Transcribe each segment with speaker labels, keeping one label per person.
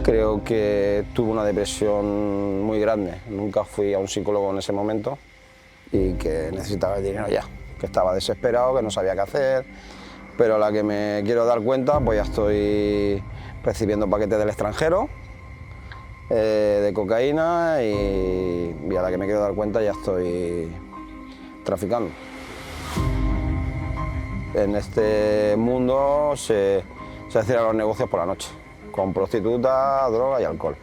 Speaker 1: Creo que tuve una depresión muy grande. Nunca fui a un psicólogo en ese momento y que necesitaba el dinero ya, que estaba desesperado, que no sabía qué hacer, pero a la que me quiero dar cuenta, pues ya estoy recibiendo paquetes del extranjero de cocaína y a la que me quiero dar cuenta ya estoy traficando. En este mundo se hacían los negocios por la noche, con prostitutas, droga y alcohol.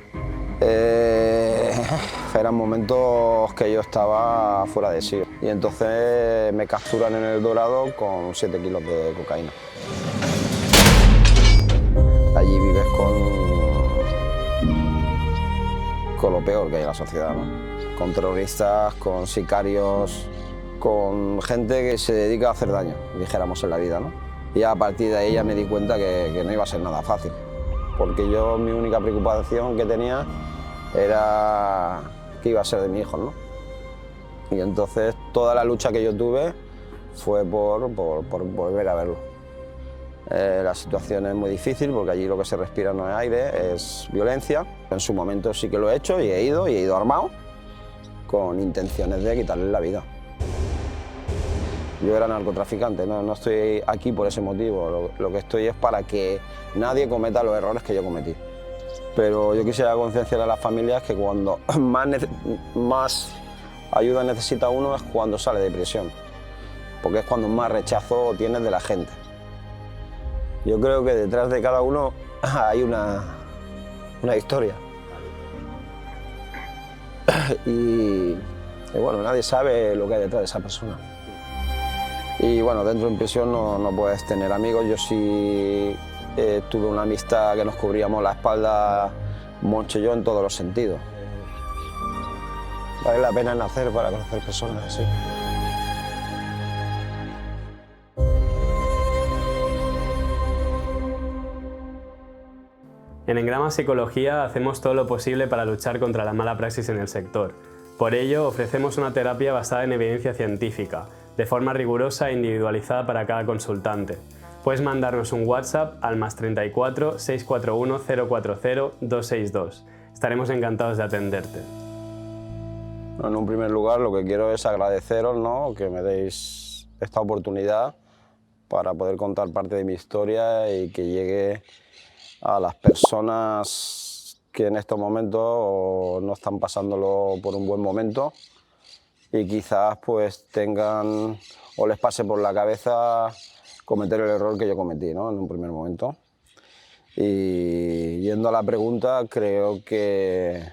Speaker 1: Eran momentos que yo estaba fuera de sí y entonces me capturan en El Dorado con 7 kilos de cocaína. Allí vives con lo peor que hay en la sociedad, ¿no? Con terroristas, con sicarios, con gente que se dedica a hacer daño, dijéramos en la vida, ¿no? Y a partir de ahí ya me di cuenta que no iba a ser nada fácil, porque yo mi única preocupación que tenía era qué iba a ser de mi hijo, ¿no? Y entonces toda la lucha que yo tuve fue por volver a verlo. La situación es muy difícil porque allí lo que se respira no es aire, es violencia. En su momento sí que lo he hecho y he ido armado con intenciones de quitarle la vida. Yo era narcotraficante, no estoy aquí por ese motivo, lo que estoy es para que nadie cometa los errores que yo cometí. Pero yo quisiera concienciar a las familias que cuando más ayuda necesita uno es cuando sale de prisión, porque es cuando más rechazo tienes de la gente. Yo creo que detrás de cada uno hay una historia. Y bueno, nadie sabe lo que hay detrás de esa persona. Y bueno, dentro de prisión no puedes tener amigos. Yo sí tuve una amistad que nos cubríamos la espalda, Moncho y yo, en todos los sentidos. Vale la pena nacer para conocer personas así.
Speaker 2: En Engrama Psicología hacemos todo lo posible para luchar contra la mala praxis en el sector. Por ello, ofrecemos una terapia basada en evidencia científica, de forma rigurosa e individualizada para cada consultante. Puedes mandarnos un WhatsApp al +34 641 040 262. Estaremos encantados de atenderte.
Speaker 1: En un primer lugar, lo que quiero es agradeceros, ¿no?, que me deis esta oportunidad para poder contar parte de mi historia y que llegue a las personas que en estos momentos no están pasándolo por un buen momento y quizás pues tengan o les pase por la cabeza cometer el error que yo cometí, ¿no?, en un primer momento. Y yendo a la pregunta, creo que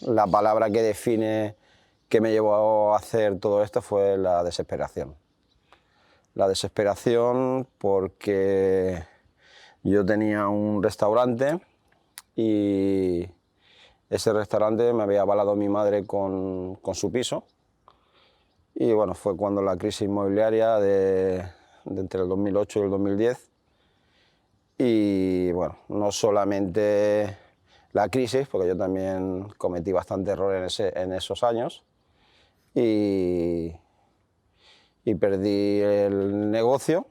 Speaker 1: la palabra que define que me llevó a hacer todo esto fue la desesperación. La desesperación porque yo tenía un restaurante y ese restaurante me había avalado mi madre con su piso. Y bueno, fue cuando la crisis inmobiliaria de entre el 2008 y el 2010. Y bueno, no solamente la crisis, porque yo también cometí bastante error en esos años y perdí el negocio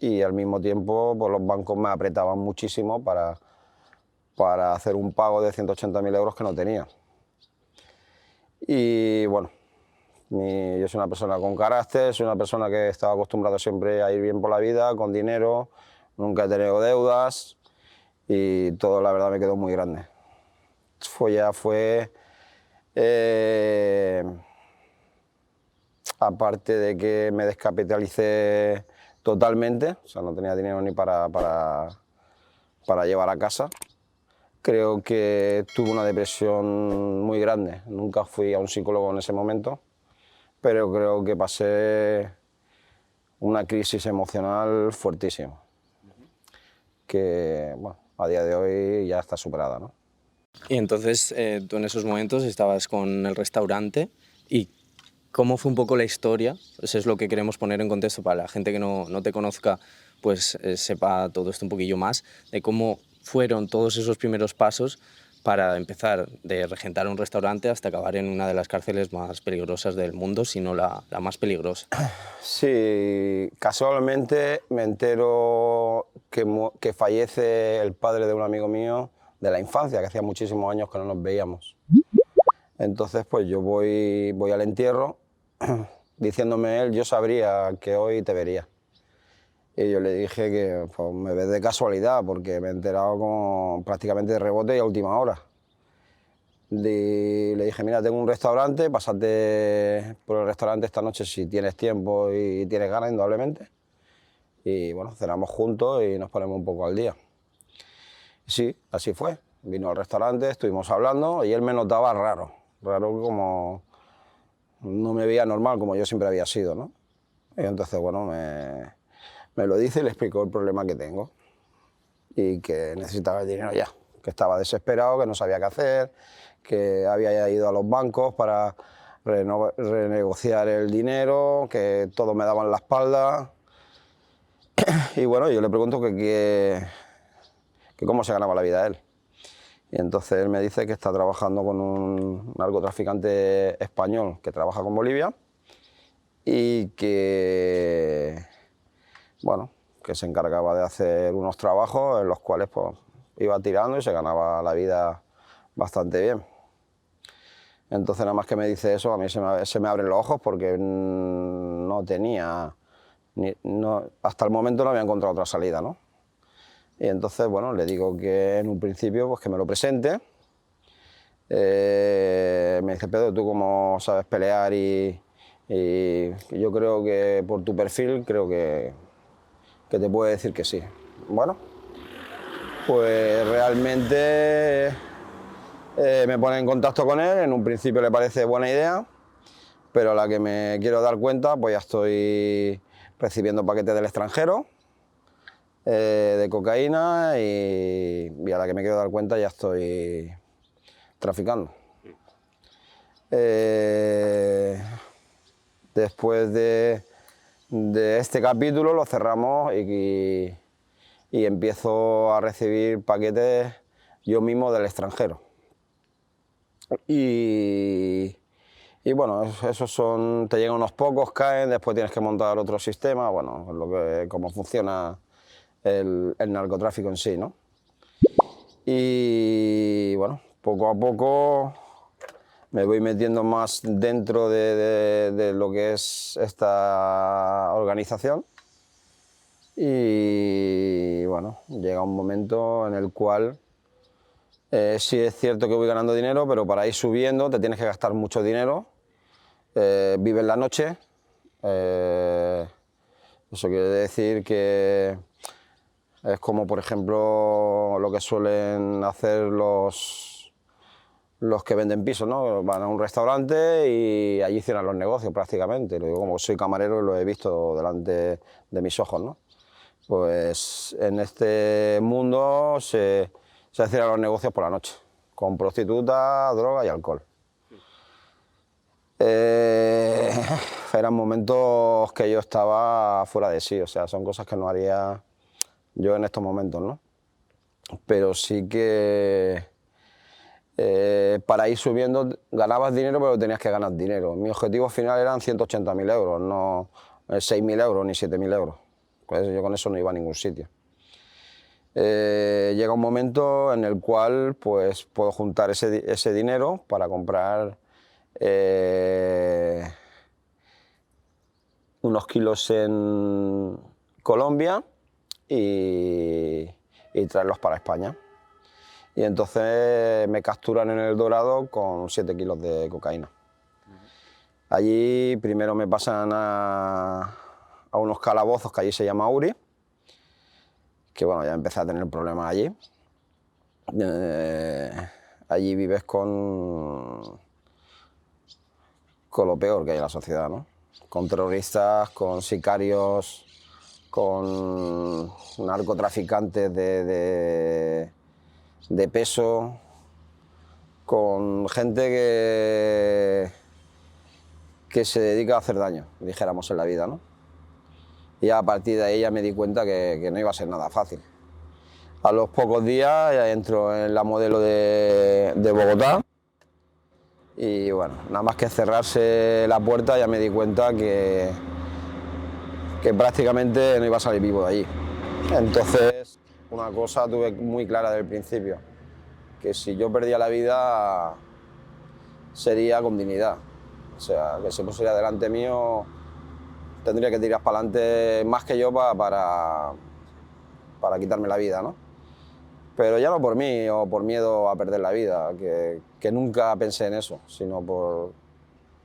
Speaker 1: y al mismo tiempo pues, los bancos me apretaban muchísimo para hacer un pago de 180.000 euros que no tenía. Y bueno, yo soy una persona con carácter, soy una persona que estaba acostumbrado siempre a ir bien por la vida, con dinero, nunca he tenido deudas y todo la verdad me quedó muy grande. Aparte de que me descapitalicé totalmente, o sea, no tenía dinero ni para llevar a casa, creo que tuve una depresión muy grande. Nunca fui a un psicólogo en ese momento, pero creo que pasé una crisis emocional fuertísima, que bueno, a día de hoy ya está superada, ¿no?
Speaker 3: Y entonces tú en esos momentos estabas con el restaurante y ¿cómo fue un poco la historia? Eso es lo que queremos poner en contexto para la gente que no te conozca, pues sepa todo esto un poquillo más, de cómo fueron todos esos primeros pasos para empezar de regentar un restaurante hasta acabar en una de las cárceles más peligrosas del mundo, si no la más peligrosa.
Speaker 1: Sí, casualmente me entero que fallece el padre de un amigo mío de la infancia, que hacía muchísimos años que no nos veíamos. Entonces pues yo voy al entierro diciéndome él, yo sabría que hoy te vería. Y yo le dije que pues, me ves de casualidad, porque me he enterado como prácticamente de rebote y a última hora. Le dije, mira, tengo un restaurante, pásate por el restaurante esta noche si tienes tiempo y tienes ganas, indudablemente. Y bueno, cenamos juntos y nos ponemos un poco al día. Sí, así fue. Vino al restaurante, estuvimos hablando y él me notaba raro, como no me veía normal como yo siempre había sido, ¿no? Y entonces, bueno, me lo dice y le explico el problema que tengo y que necesitaba el dinero ya, que estaba desesperado, que no sabía qué hacer, que había ido a los bancos para renegociar el dinero, que todo me daban la espalda. Y bueno, yo le pregunto que cómo se ganaba la vida él. Y entonces él me dice que está trabajando con un narcotraficante español que trabaja con Bolivia y que, bueno, que se encargaba de hacer unos trabajos en los cuales pues, iba tirando y se ganaba la vida bastante bien. Entonces nada más que me dice eso, a mí se me abren los ojos porque no tenía, hasta el momento no había encontrado otra salida, ¿no? Y entonces, bueno, le digo que en un principio pues que me lo presente. Me dice, Pedro, ¿tú cómo sabes pelear? Y yo creo que por tu perfil, creo que te puede decir que sí. Bueno, pues realmente me pone en contacto con él. En un principio le parece buena idea, pero a la que me quiero dar cuenta, pues ya estoy recibiendo paquetes del extranjero de cocaína y a la que me quiero dar cuenta ya estoy traficando. Después de este capítulo lo cerramos y empiezo a recibir paquetes yo mismo del extranjero. Y bueno, esos son, te llegan unos pocos, caen, después tienes que montar otro sistema, bueno, cómo funciona el narcotráfico en sí, ¿no? Y bueno, poco a poco me voy metiendo más dentro de lo que es esta organización y bueno, llega un momento en el cual sí es cierto que voy ganando dinero, pero para ir subiendo te tienes que gastar mucho dinero, vives la noche, eso quiere decir que es como, por ejemplo, lo que suelen hacer los que venden pisos, ¿no? Van a un restaurante y allí cierran los negocios prácticamente. Lo digo como soy camarero y lo he visto delante de mis ojos, ¿no? Pues en este mundo se cierran los negocios por la noche, con prostitutas, droga y alcohol. Eran momentos que yo estaba fuera de sí, o sea, son cosas que no haría yo en estos momentos, ¿no? Pero sí que para ir subiendo ganabas dinero, pero tenías que ganar dinero. Mi objetivo final eran 180.000 euros, no 6.000 euros ni 7.000 euros. Pues yo con eso no iba a ningún sitio. Llega un momento en el cual pues, puedo juntar ese dinero para comprar unos kilos en Colombia y traerlos para España. Y entonces me capturan en El Dorado con 7 kilos de cocaína. Allí primero me pasan a unos calabozos que allí se llama Uri, que bueno, ya empecé a tener problemas allí. Allí vives con lo peor que hay en la sociedad, ¿no? Con terroristas, con sicarios, con narcotraficantes de peso, con gente que se dedica a hacer daño, dijéramos, en la vida, ¿no? Y a partir de ahí ya me di cuenta que no iba a ser nada fácil. A los pocos días ya entro en la modelo de Bogotá y bueno, nada más que cerrarse la puerta ya me di cuenta que prácticamente no iba a salir vivo de allí. Entonces, una cosa tuve muy clara desde el principio. que si yo perdía la vida sería con dignidad. O sea, que si pusiera delante mío tendría que tirar para adelante más que yo para quitarme la vida, ¿no? Pero ya no por mí o por miedo a perder la vida, que nunca pensé en eso, sino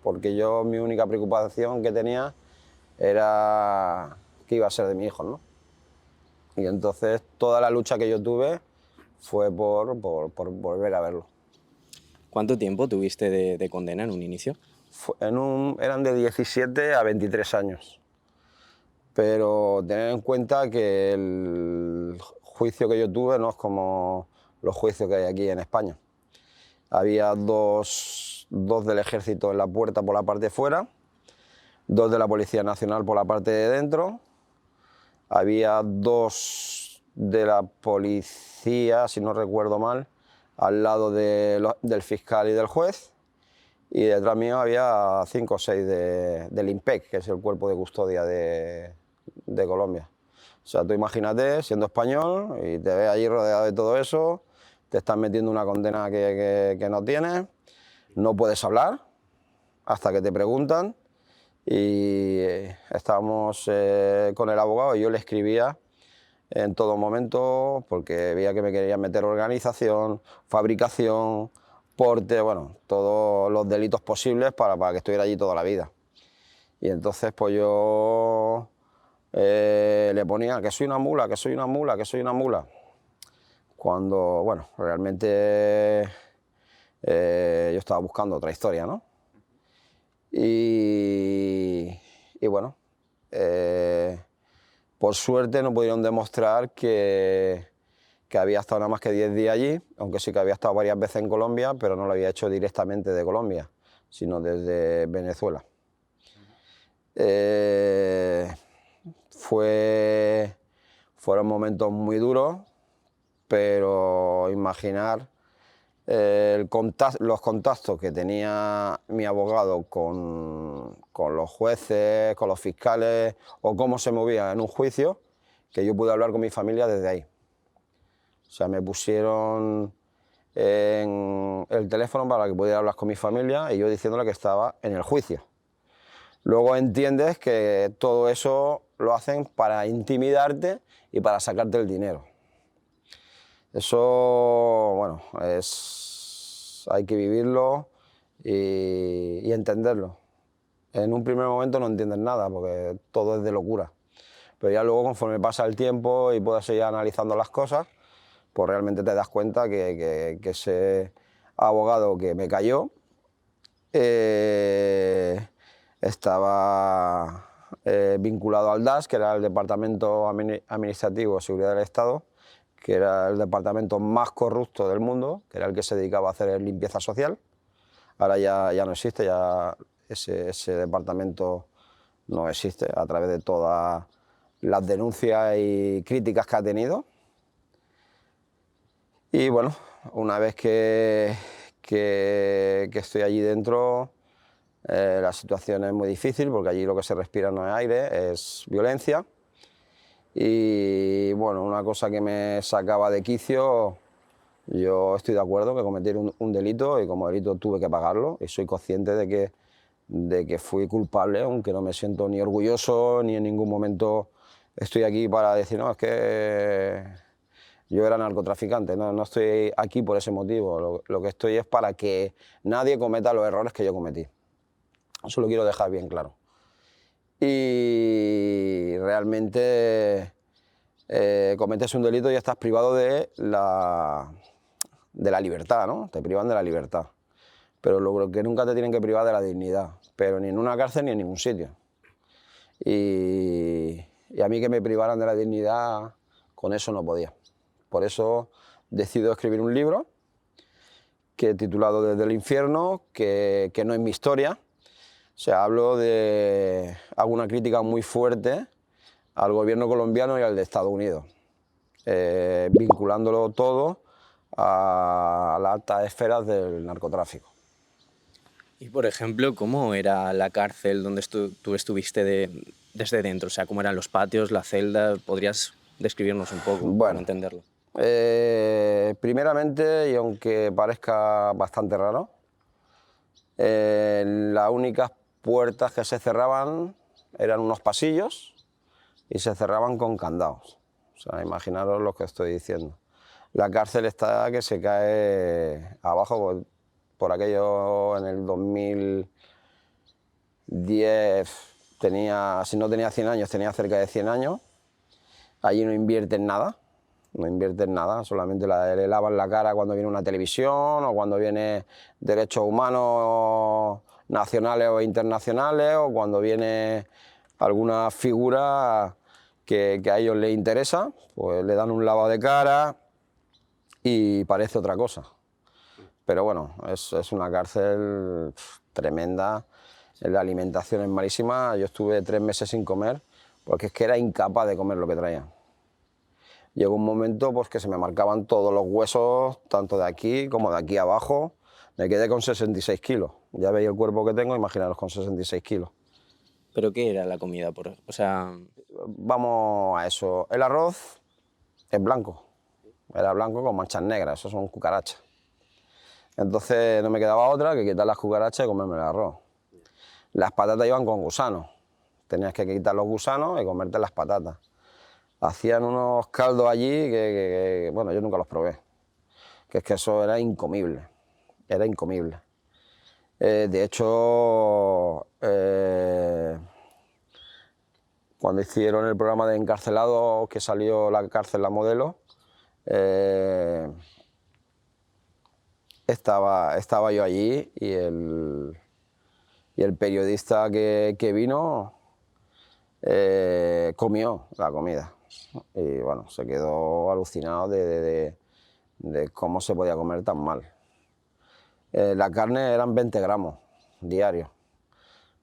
Speaker 1: porque yo mi única preocupación que tenía era qué iba a ser de mi hijo, ¿no? Y entonces toda la lucha que yo tuve fue por volver a verlo.
Speaker 3: ¿Cuánto tiempo tuviste de condena en un inicio?
Speaker 1: Eran de 17 a 23 años, pero tener en cuenta que el juicio que yo tuve no es como los juicios que hay aquí en España. Había dos del ejército en la puerta por la parte de fuera, 2 de la Policía Nacional por la parte de dentro, había 2 de la policía, si no recuerdo mal, al lado del fiscal y del juez, y detrás mío había 5 o 6 del INPEC, que es el cuerpo de custodia de Colombia. O sea, tú imagínate, siendo español, y te ves allí rodeado de todo eso, te están metiendo una condena que no tienes, no puedes hablar hasta que te preguntan, y estábamos con el abogado y yo le escribía en todo momento porque veía que me querían meter organización, fabricación, porte, bueno, todos los delitos posibles para que estuviera allí toda la vida. Y entonces pues yo le ponía que soy una mula, que soy una mula, que soy una mula. Cuando, bueno, realmente yo estaba buscando otra historia, ¿no? Y bueno, por suerte no pudieron demostrar que había estado nada más que 10 días allí, aunque sí que había estado varias veces en Colombia, pero no lo había hecho directamente de Colombia, sino desde Venezuela. Fueron momentos muy duros, pero imaginar los contactos que tenía mi abogado con los jueces, con los fiscales, o cómo se movía en un juicio, que yo pude hablar con mi familia desde ahí. O sea, me pusieron en el teléfono para que pudiera hablar con mi familia y yo diciéndole que estaba en el juicio. Luego entiendes que todo eso lo hacen para intimidarte y para sacarte el dinero. Eso, bueno, hay que vivirlo y entenderlo. En un primer momento no entiendes nada porque todo es de locura. Pero ya luego, conforme pasa el tiempo y puedes seguir analizando las cosas, pues realmente te das cuenta que ese abogado que me cayó estaba vinculado al DAS, que era el Departamento Administrativo de Seguridad del Estado, que era el departamento más corrupto del mundo, que era el que se dedicaba a hacer limpieza social. Ahora ya no existe, ya ese departamento no existe a través de todas las denuncias y críticas que ha tenido. Y bueno, una vez que estoy allí dentro, la situación es muy difícil porque allí lo que se respira no es aire, es violencia. Y bueno, una cosa que me sacaba de quicio, yo estoy de acuerdo que cometí un delito y como delito tuve que pagarlo y soy consciente de que fui culpable, aunque no me siento ni orgulloso ni en ningún momento estoy aquí para decir, no, es que yo era narcotraficante, no estoy aquí por ese motivo, lo que estoy es para que nadie cometa los errores que yo cometí. Eso lo quiero dejar bien claro. Y realmente cometes un delito y estás privado de la libertad, ¿no? Te privan de la libertad. Pero lo que nunca te tienen que privar de la dignidad, pero ni en una cárcel ni en ningún sitio. Y a mí que me privaran de la dignidad, con eso no podía. Por eso decido escribir un libro que he titulado Desde el infierno, que no es mi historia. O sea, hago una crítica muy fuerte al gobierno colombiano y al de Estados Unidos, vinculándolo todo a las altas esferas del narcotráfico.
Speaker 3: Y, por ejemplo, ¿cómo era la cárcel donde tú estuviste desde dentro? O sea, ¿cómo eran los patios, la celda? ¿Podrías describirnos un poco para entenderlo?
Speaker 1: Primeramente, y aunque parezca bastante raro, las únicas puertas que se cerraban eran unos pasillos y se cerraban con candados. O sea, imaginaros lo que estoy diciendo. La cárcel está que se cae abajo por aquello en el 2010, si no tenía 100 años, tenía cerca de 100 años. Allí no invierten nada. No invierten nada, solamente le lavan la cara cuando viene una televisión o cuando viene derechos humanos nacionales o internacionales o cuando viene alguna figura que a ellos les interesa, pues le dan un lavado de cara y parece otra cosa. Pero bueno, es una cárcel tremenda, la alimentación es malísima. Yo estuve 3 meses sin comer porque es que era incapaz de comer lo que traían. Llegó un momento pues, que se me marcaban todos los huesos, tanto de aquí como de aquí abajo. Me quedé con 66 kilos. Ya veis el cuerpo que tengo, imaginaros con 66 kilos.
Speaker 3: ¿Pero qué era la comida? O sea,
Speaker 1: Vamos a eso. El arroz es blanco. Era blanco con manchas negras, eso son cucarachas. Entonces no me quedaba otra que quitar las cucarachas y comerme el arroz. Las patatas iban con gusanos. Tenías que quitar los gusanos y comerte las patatas. Hacían unos caldos allí que, bueno, yo nunca los probé. Que es que eso era incomible. Era incomible. De hecho, cuando hicieron el programa de encarcelados, que salió La cárcel, la modelo, estaba yo allí y el periodista que vino comió la comida. Y bueno, se quedó alucinado de cómo se podía comer tan mal. La carne eran 20 gramos diarios.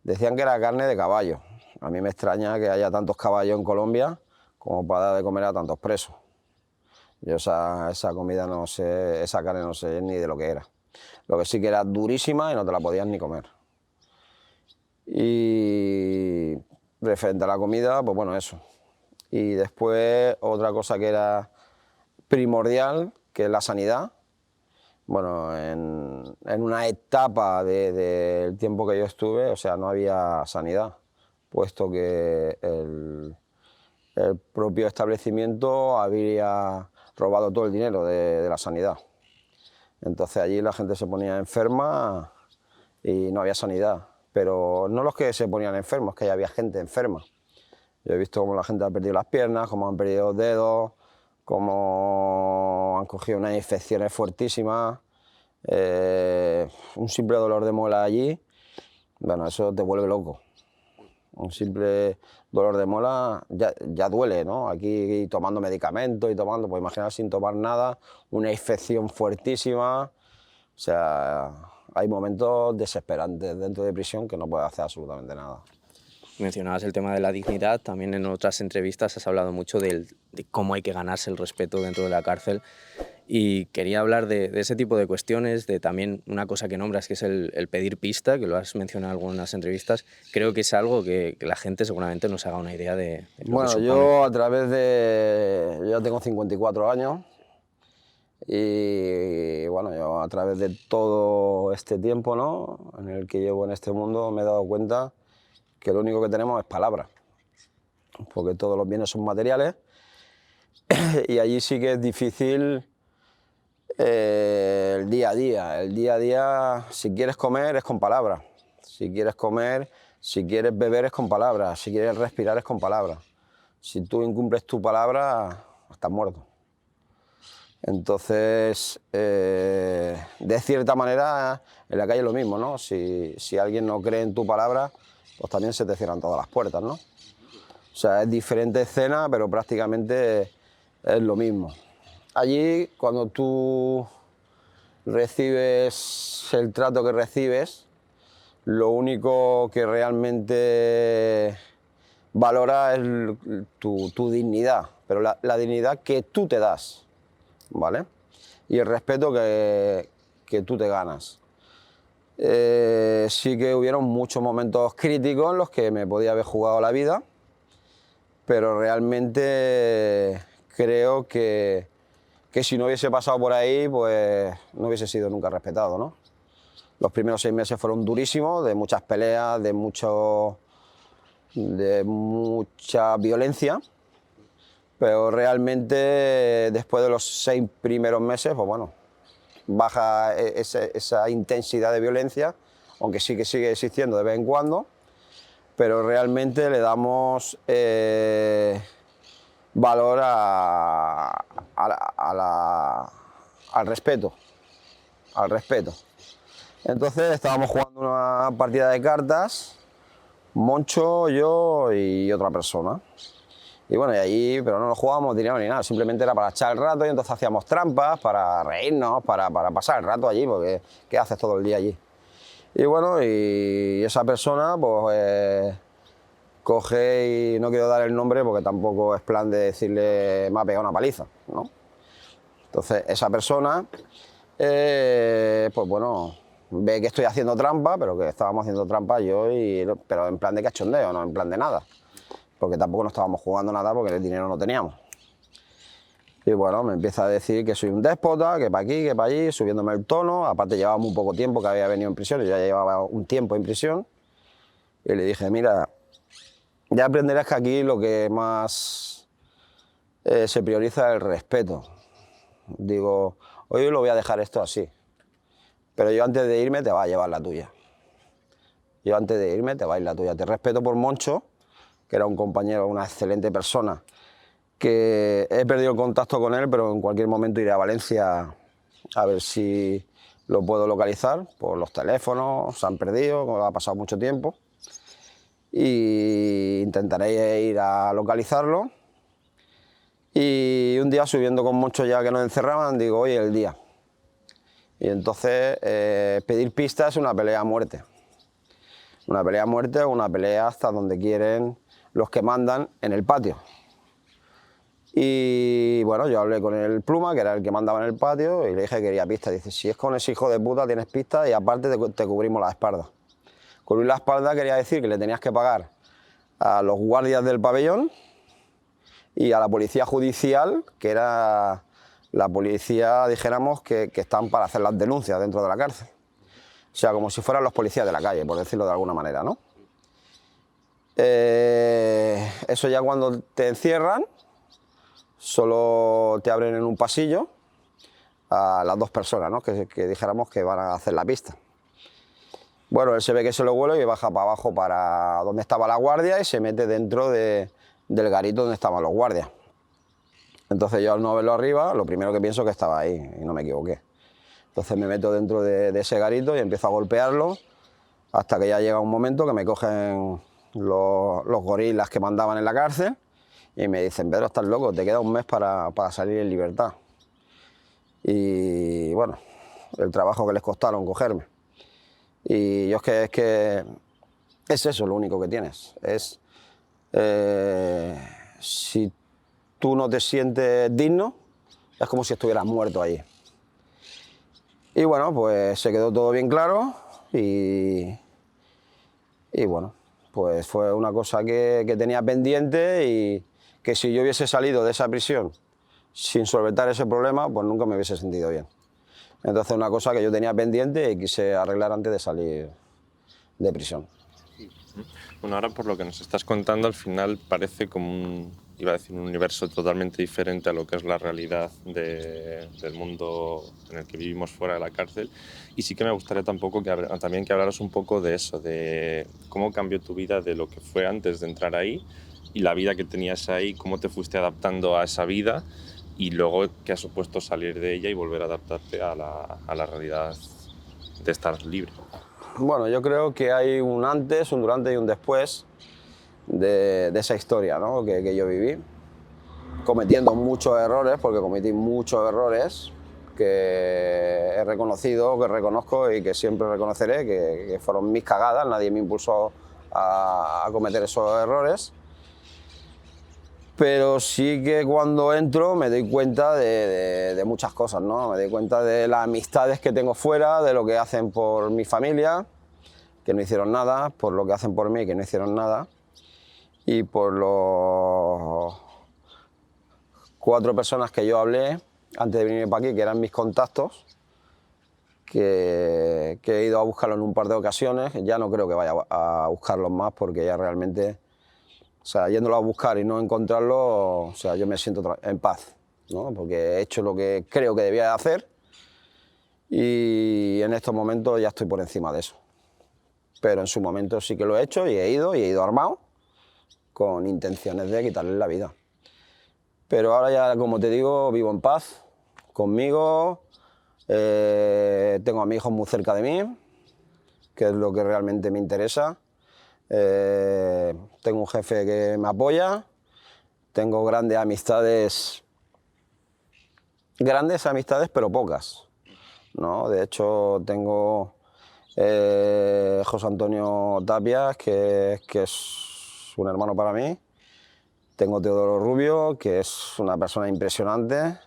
Speaker 1: Decían que era carne de caballo. A mí me extraña que haya tantos caballos en Colombia como para dar de comer a tantos presos. Yo esa comida no sé, esa carne no sé ni de lo que era. Lo que sí que era durísima y no te la podías ni comer. Y referente a la comida, pues bueno, eso. Y después otra cosa que era primordial, que es la sanidad. Bueno, en una etapa del tiempo que yo estuve, o sea, no había sanidad, puesto que el propio establecimiento había robado todo el dinero de la sanidad. Entonces allí la gente se ponía enferma y no había sanidad. Pero no los que se ponían enfermos, que ya había gente enferma. Yo he visto cómo la gente ha perdido las piernas, cómo han perdido los dedos, cómo han cogido unas infecciones fuertísimas. Un simple dolor de muela allí, bueno, eso te vuelve loco. Un simple dolor de muela ya duele, ¿no? Aquí tomando medicamentos y tomando, pues imaginar sin tomar nada, una infección fuertísima. O sea, hay momentos desesperantes dentro de prisión que no puedes hacer absolutamente nada.
Speaker 3: mencionabas el tema de la dignidad, también en otras entrevistas has hablado mucho de cómo hay que ganarse el respeto dentro de la cárcel. Y quería hablar de ese tipo de cuestiones, de también una cosa que nombras, que es el pedir pista, que lo has mencionado en algunas entrevistas. Creo que es algo que la gente seguramente no se haga una idea de lo que
Speaker 1: Bueno,
Speaker 3: supone.
Speaker 1: yo a través de... Yo ya tengo 54 años y bueno, yo a través de todo este tiempo, ¿no?, en el que llevo en este mundo, me he dado cuenta que lo único que tenemos es palabra, porque todos los bienes son materiales y allí sí que es difícil el día a día. El día a día, si quieres comer, es con palabras. Si quieres comer, si quieres beber, es con palabras. Si quieres respirar, es con palabras. Si tú incumples tu palabra, estás muerto. Entonces, de cierta manera, en la calle es lo mismo, ¿no? Si alguien no cree en tu palabra, pues también se te cierran todas las puertas, ¿no? O sea, es diferente escena, pero prácticamente es lo mismo. Allí, cuando tú recibes el trato que recibes, lo único que realmente valora es tu dignidad, pero la dignidad que tú te das, ¿vale? Y el respeto que tú te ganas. Sí que hubieron muchos momentos críticos en los que me podía haber jugado la vida, pero realmente creo que que si no hubiese pasado por ahí, pues no hubiese sido nunca respetado, ¿no? Los primeros 6 meses fueron durísimos, de muchas peleas, de mucha violencia, pero realmente después de los 6 primeros meses, pues bueno, baja esa intensidad de violencia, aunque sí que sigue existiendo de vez en cuando, pero realmente le damos valor al respeto, Entonces estábamos jugando una partida de cartas, Moncho, yo y otra persona. Y bueno, y allí, pero no nos jugábamos dinero ni nada, simplemente era para echar el rato y entonces hacíamos trampas, para reírnos, para pasar el rato allí, porque ¿qué haces todo el día allí? Y bueno, y esa persona pues coge y no quiero dar el nombre porque tampoco es plan de decirle me ha pegado una paliza, ¿no? Entonces esa persona, pues bueno, ve que estoy haciendo trampa, pero que estábamos haciendo trampa pero en plan de cachondeo, no en plan de nada. Porque tampoco no estábamos jugando nada porque el dinero no teníamos. Y bueno, me empieza a decir que soy un déspota, que para aquí, que para allí, subiéndome el tono. Aparte llevaba muy poco tiempo que había venido en prisión, yo ya llevaba un tiempo en prisión. Y le dije, mira, ya aprenderás que aquí lo que más se prioriza es el respeto. Digo, hoy lo voy a dejar esto así, pero yo antes de irme te va a llevar la tuya. Yo antes de irme te va a ir la tuya. Te respeto por Moncho, que era un compañero, una excelente persona, que he perdido el contacto con él, pero en cualquier momento iré a Valencia a ver si lo puedo localizar por los teléfonos, se han perdido, ha pasado mucho tiempo, y intentaré ir a localizarlo. Y un día subiendo con Moncho ya que nos encerraban, digo, hoy es el día. Y entonces pedir pistas es una pelea a muerte. Una pelea a muerte o una pelea hasta donde quieren los que mandan en el patio. Y bueno, yo hablé con el Pluma, que era el que mandaba en el patio, y le dije que quería pistas. Dice, si es con ese hijo de puta tienes pistas y aparte te cubrimos la espalda. Cubrir la espalda quería decir que le tenías que pagar a los guardias del pabellón y a la policía judicial, que era la policía, dijéramos, que están para hacer las denuncias dentro de la cárcel. O sea, como si fueran los policías de la calle, por decirlo de alguna manera, ¿no? Eso ya cuando te encierran, solo te abren en un pasillo a las 2 personas, ¿no? que dijéramos que van a hacer la pista. Bueno, él se ve que se lo huele y baja para abajo para donde estaba la guardia y se mete dentro del garito donde estaban los guardias. Entonces yo al no verlo arriba, lo primero que pienso es que estaba ahí y no me equivoqué. Entonces me meto dentro de ese garito y empiezo a golpearlo hasta que ya llega un momento que me cogen los gorilas que mandaban en la cárcel y me dicen, Pedro, estás loco, te queda un mes para salir en libertad. Y bueno, el trabajo que les costaron cogerme. Y yo es que es eso lo único que tienes. Si tú no te sientes digno, es como si estuvieras muerto allí. Y bueno, pues se quedó todo bien claro y bueno, pues fue una cosa que tenía pendiente y que si yo hubiese salido de esa prisión sin solventar ese problema, pues nunca me hubiese sentido bien. Entonces una cosa que yo tenía pendiente y quise arreglar antes de salir de prisión.
Speaker 4: Bueno, ahora por lo que nos estás contando, al final parece como iba a decir, un universo totalmente diferente a lo que es la realidad del mundo en el que vivimos fuera de la cárcel. Y sí que me gustaría también que hablaras un poco de eso, de cómo cambió tu vida de lo que fue antes de entrar ahí y la vida que tenías ahí, cómo te fuiste adaptando a esa vida y luego qué ha supuesto salir de ella y volver a adaptarte a la realidad de estar libre.
Speaker 1: Bueno, yo creo que hay un antes, un durante y un después de esa historia, ¿no? que yo viví, cometiendo muchos errores, porque cometí muchos errores que he reconocido, que reconozco y que siempre reconoceré, que fueron mis cagadas, nadie me impulsó a cometer esos errores. Pero sí que cuando entro me doy cuenta de muchas cosas, ¿no? Me doy cuenta de las amistades que tengo fuera, de lo que hacen por mi familia, que no hicieron nada, por lo que hacen por mí, que no hicieron nada, y por los 4 personas que yo hablé, antes de venir para aquí, que eran mis contactos, que he ido a buscarlos en un par de ocasiones. Ya no creo que vaya a buscarlos más, porque ya realmente, o sea, yéndolo a buscar y no encontrarlo, o sea, yo me siento en paz, ¿no? Porque he hecho lo que creo que debía de hacer y en estos momentos ya estoy por encima de eso. Pero en su momento sí que lo he hecho y he ido armado con intenciones de quitarle la vida. Pero ahora ya, como te digo, vivo en paz conmigo, tengo a mi hijo muy cerca de mí, que es lo que realmente me interesa. Tengo un jefe que me apoya, tengo grandes amistades pero pocas, ¿no? De hecho, tengo José Antonio Tapias, que es un hermano para mí. Tengo Teodoro Rubio, que es una persona impresionante.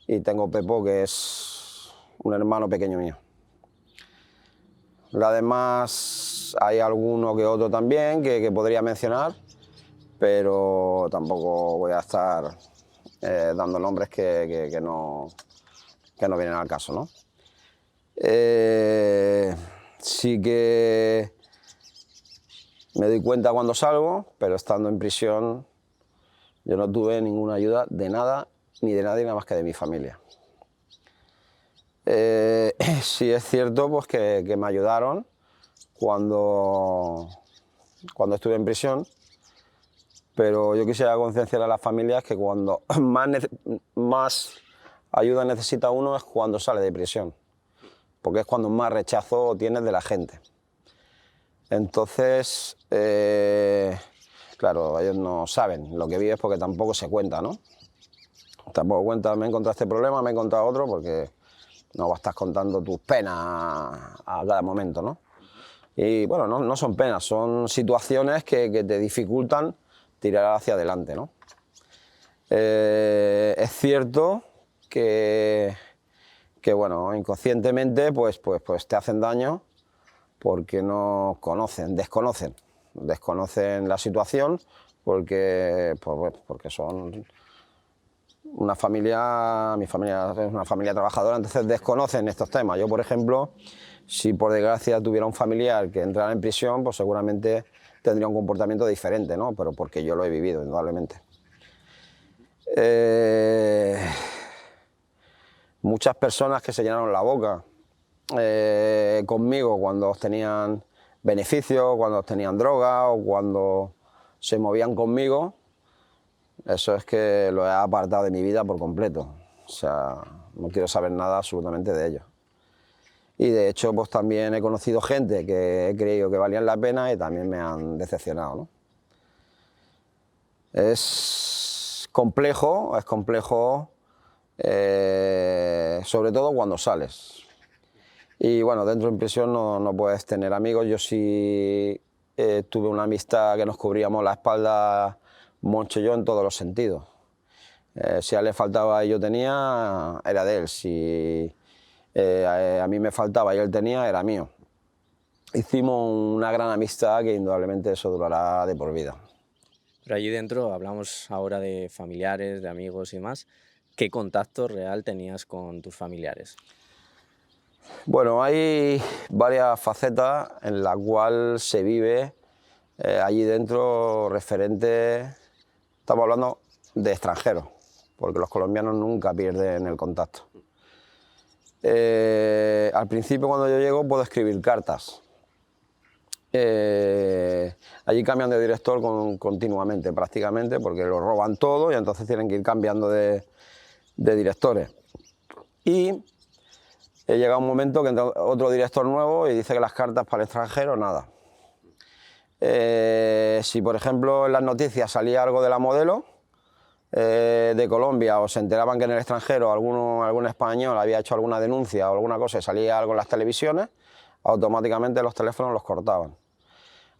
Speaker 1: Y tengo Pepo, que es un hermano pequeño mío. Además, hay alguno que otro también que podría mencionar, pero tampoco voy a estar dando nombres que no vienen al caso, ¿no? Sí que me doy cuenta cuando salgo, pero estando en prisión yo no tuve ninguna ayuda de nada, ni de nadie, nada más que de mi familia. Sí es cierto pues, que me ayudaron cuando estuve en prisión, pero yo quisiera concienciar a las familias que cuando más ayuda necesita uno es cuando sale de prisión, porque es cuando más rechazo tienes de la gente. Entonces, claro, ellos no saben lo que vives porque tampoco se cuenta, ¿no? Tampoco cuenta, me he encontrado este problema, me he encontrado otro, porque no vas a estar contando tus penas a cada momento, ¿no? Y bueno, no son penas, son situaciones que te dificultan tirar hacia adelante, ¿no? Es cierto que bueno, inconscientemente pues te hacen daño porque no desconocen la situación, porque son una familia, mi familia es una familia trabajadora, entonces desconocen estos temas. Yo, por ejemplo, si por desgracia tuviera un familiar que entrara en prisión, pues seguramente tendría un comportamiento diferente, ¿no? Pero porque yo lo he vivido, indudablemente. Muchas personas que se llenaron la boca conmigo cuando obtenían beneficios, cuando obtenían droga o cuando se movían conmigo, eso es que lo he apartado de mi vida por completo. O sea, no quiero saber nada absolutamente de ellos. Y de hecho, pues también he conocido gente que he creído que valían la pena y también me han decepcionado, ¿no? Es complejo, sobre todo cuando sales. Y bueno, dentro de prisión no puedes tener amigos. Yo sí tuve una amistad que nos cubríamos la espalda, Moncho y yo, en todos los sentidos. Si a él le faltaba y yo tenía, era de él. Si a mí me faltaba y él tenía, era mío. Hicimos una gran amistad que indudablemente eso durará de por vida.
Speaker 3: Pero allí dentro hablamos ahora de familiares, de amigos y demás. ¿Qué contacto real tenías con tus familiares?
Speaker 1: Bueno, hay varias facetas en las cuales se vive allí dentro referente, estamos hablando de extranjeros, porque los colombianos nunca pierden el contacto. Al principio, cuando yo llego, puedo escribir cartas. Allí cambian de director continuamente, prácticamente, porque lo roban todo y entonces tienen que ir cambiando de directores. Y llega un momento que entra otro director nuevo y dice que las cartas para el extranjero, nada. Si, por ejemplo, en las noticias salía algo de la modelo de Colombia o se enteraban que en el extranjero algún español había hecho alguna denuncia o alguna cosa y salía algo en las televisiones, automáticamente los teléfonos los cortaban.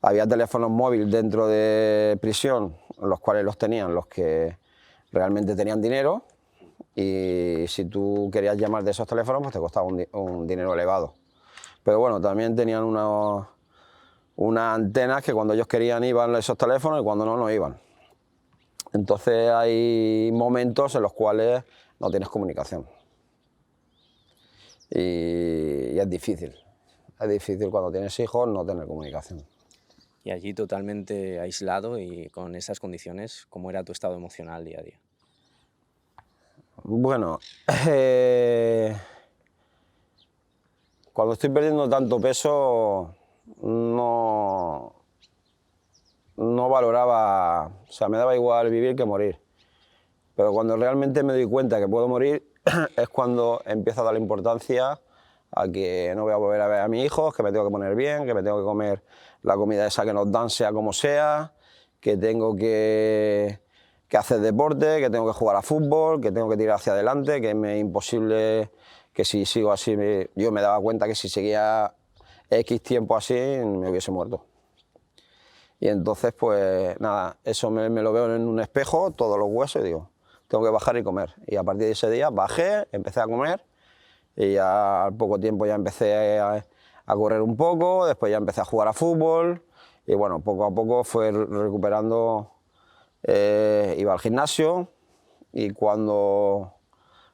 Speaker 1: Había teléfonos móviles dentro de prisión, los cuales los tenían los que realmente tenían dinero, y si tú querías llamar de esos teléfonos, pues te costaba un dinero elevado. Pero bueno, también tenían unas antenas que cuando ellos querían iban esos teléfonos y cuando no iban. Entonces hay momentos en los cuales no tienes comunicación. Y es difícil. Es difícil cuando tienes hijos no tener comunicación.
Speaker 3: Y allí totalmente aislado y con esas condiciones, ¿cómo era tu estado emocional día a día?
Speaker 1: Bueno, cuando estoy perdiendo tanto peso, no valoraba, o sea, me daba igual vivir que morir. Pero cuando realmente me doy cuenta que puedo morir, es cuando empiezo a darle importancia a que no voy a volver a ver a mis hijos, que me tengo que poner bien, que me tengo que comer la comida esa que nos dan, sea como sea, que tengo que hacer deporte, que tengo que jugar a fútbol, que tengo que tirar hacia adelante, que me es imposible, que si sigo así, yo me daba cuenta que si seguía X tiempo así, me hubiese muerto. Y entonces, pues nada, eso me lo veo en un espejo, todos los huesos, y digo, tengo que bajar y comer. Y a partir de ese día bajé, empecé a comer, y ya al poco tiempo ya empecé a correr un poco, después ya empecé a jugar a fútbol, y bueno, poco a poco fue recuperando, iba al gimnasio, y cuando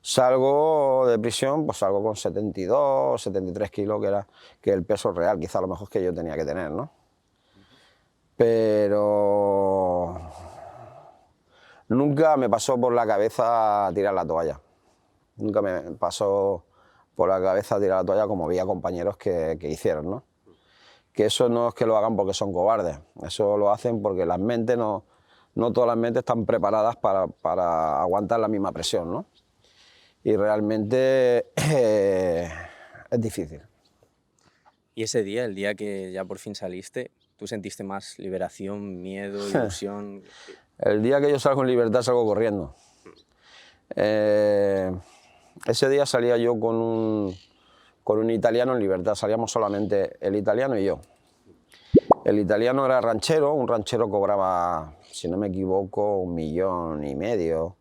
Speaker 1: salgo de prisión, pues salgo con 72, 73 kilos, que el peso real, quizá a lo mejor que yo tenía que tener, ¿no? Pero nunca me pasó por la cabeza tirar la toalla. Nunca me pasó por la cabeza tirar la toalla como había compañeros que hicieron, ¿no? Que eso no es que lo hagan porque son cobardes, eso lo hacen porque las mentes no todas las mentes están preparadas para aguantar la misma presión, ¿no? Y realmente es difícil.
Speaker 3: Y ese día, el día que ya por fin saliste, ¿tú sentiste más liberación, miedo, ilusión?
Speaker 1: El día que yo salgo en libertad salgo corriendo. Ese día salía yo con un italiano en libertad, salíamos solamente el italiano y yo. El italiano era ranchero, un ranchero cobraba, si no me equivoco, 1,5 millones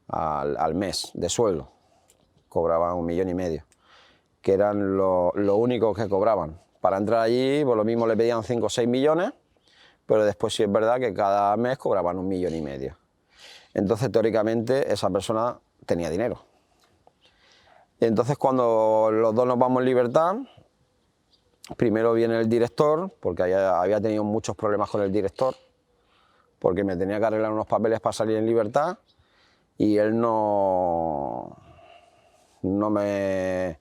Speaker 1: al mes de sueldo. Cobraba 1,5 millones, que eran lo único que cobraban. Para entrar allí, por lo mismo le pedían 5 o 6 millones, pero después sí es verdad que cada mes cobraban 1,5 millones. Entonces, teóricamente, esa persona tenía dinero. Entonces, cuando los dos nos vamos en libertad, primero viene el director, porque había tenido muchos problemas con el director, porque me tenía que arreglar unos papeles para salir en libertad, y él no me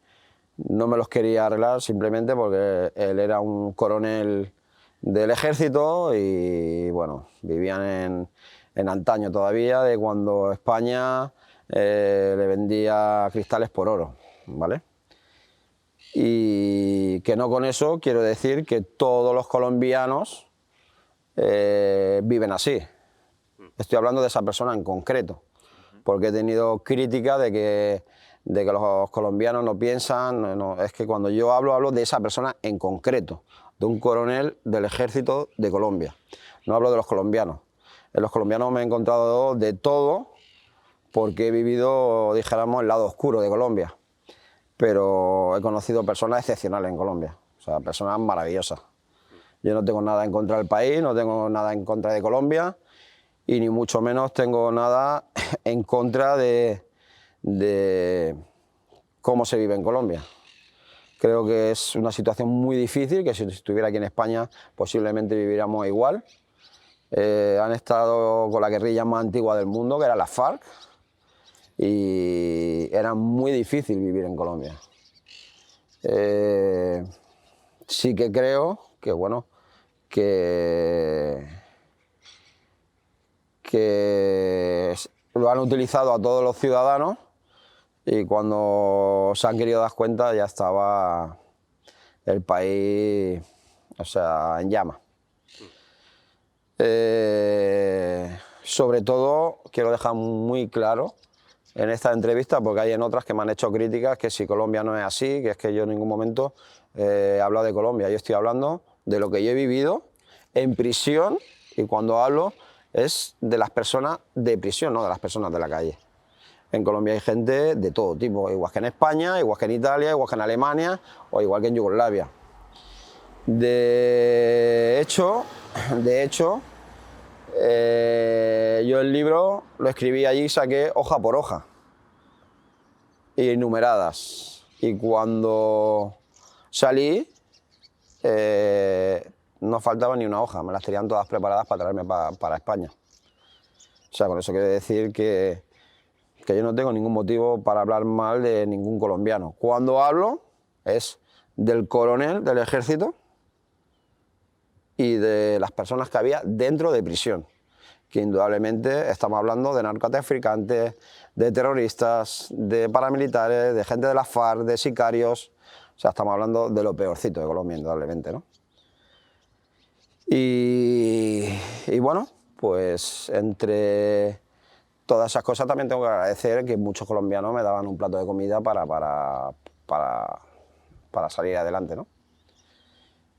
Speaker 1: los quería arreglar simplemente porque él era un coronel del ejército y bueno, vivían en antaño todavía, de cuando España le vendía cristales por oro, ¿vale? Y que no con eso quiero decir que todos los colombianos viven así. Estoy hablando de esa persona en concreto, porque he tenido críticas de que los colombianos no piensan, es que cuando yo hablo de esa persona en concreto, de un coronel del ejército de Colombia. No hablo de los colombianos. En los colombianos me he encontrado de todo, porque he vivido, dijéramos, el lado oscuro de Colombia. Pero he conocido personas excepcionales en Colombia, o sea, personas maravillosas. Yo no tengo nada en contra del país, no tengo nada en contra de Colombia, y ni mucho menos tengo nada en contra de cómo se vive en Colombia. Creo que es una situación muy difícil, que si estuviera aquí en España posiblemente viviríamos igual. Han estado con la guerrilla más antigua del mundo, que era la FARC, y era muy difícil vivir en Colombia. Sí que creo que, bueno, que lo han utilizado a todos los ciudadanos, y cuando se han querido dar cuenta ya estaba el país, o sea, en llamas. Sobre todo quiero dejar muy claro en esta entrevista, porque hay en otras que me han hecho críticas, que si Colombia no es así, que es que yo en ningún momento he hablado de Colombia. Yo estoy hablando de lo que yo he vivido en prisión, y cuando hablo es de las personas de prisión, no de las personas de la calle. En Colombia hay gente de todo tipo, igual que en España, igual que en Italia, igual que en Alemania o igual que en Yugoslavia. De hecho, yo el libro lo escribí allí y saqué hoja por hoja. innumeradas. Y cuando salí, no faltaba ni una hoja, me las tenían todas preparadas para traerme para España. O sea, con eso quiere decir que yo no tengo ningún motivo para hablar mal de ningún colombiano. Cuando hablo es del coronel del ejército y de las personas que había dentro de prisión, que indudablemente estamos hablando de narcotraficantes, de terroristas, de paramilitares, de gente de la FARC, de sicarios. O sea, estamos hablando de lo peorcito de Colombia, indudablemente, ¿no? Y bueno, pues entre todas esas cosas también tengo que agradecer que muchos colombianos me daban un plato de comida para salir adelante, ¿no?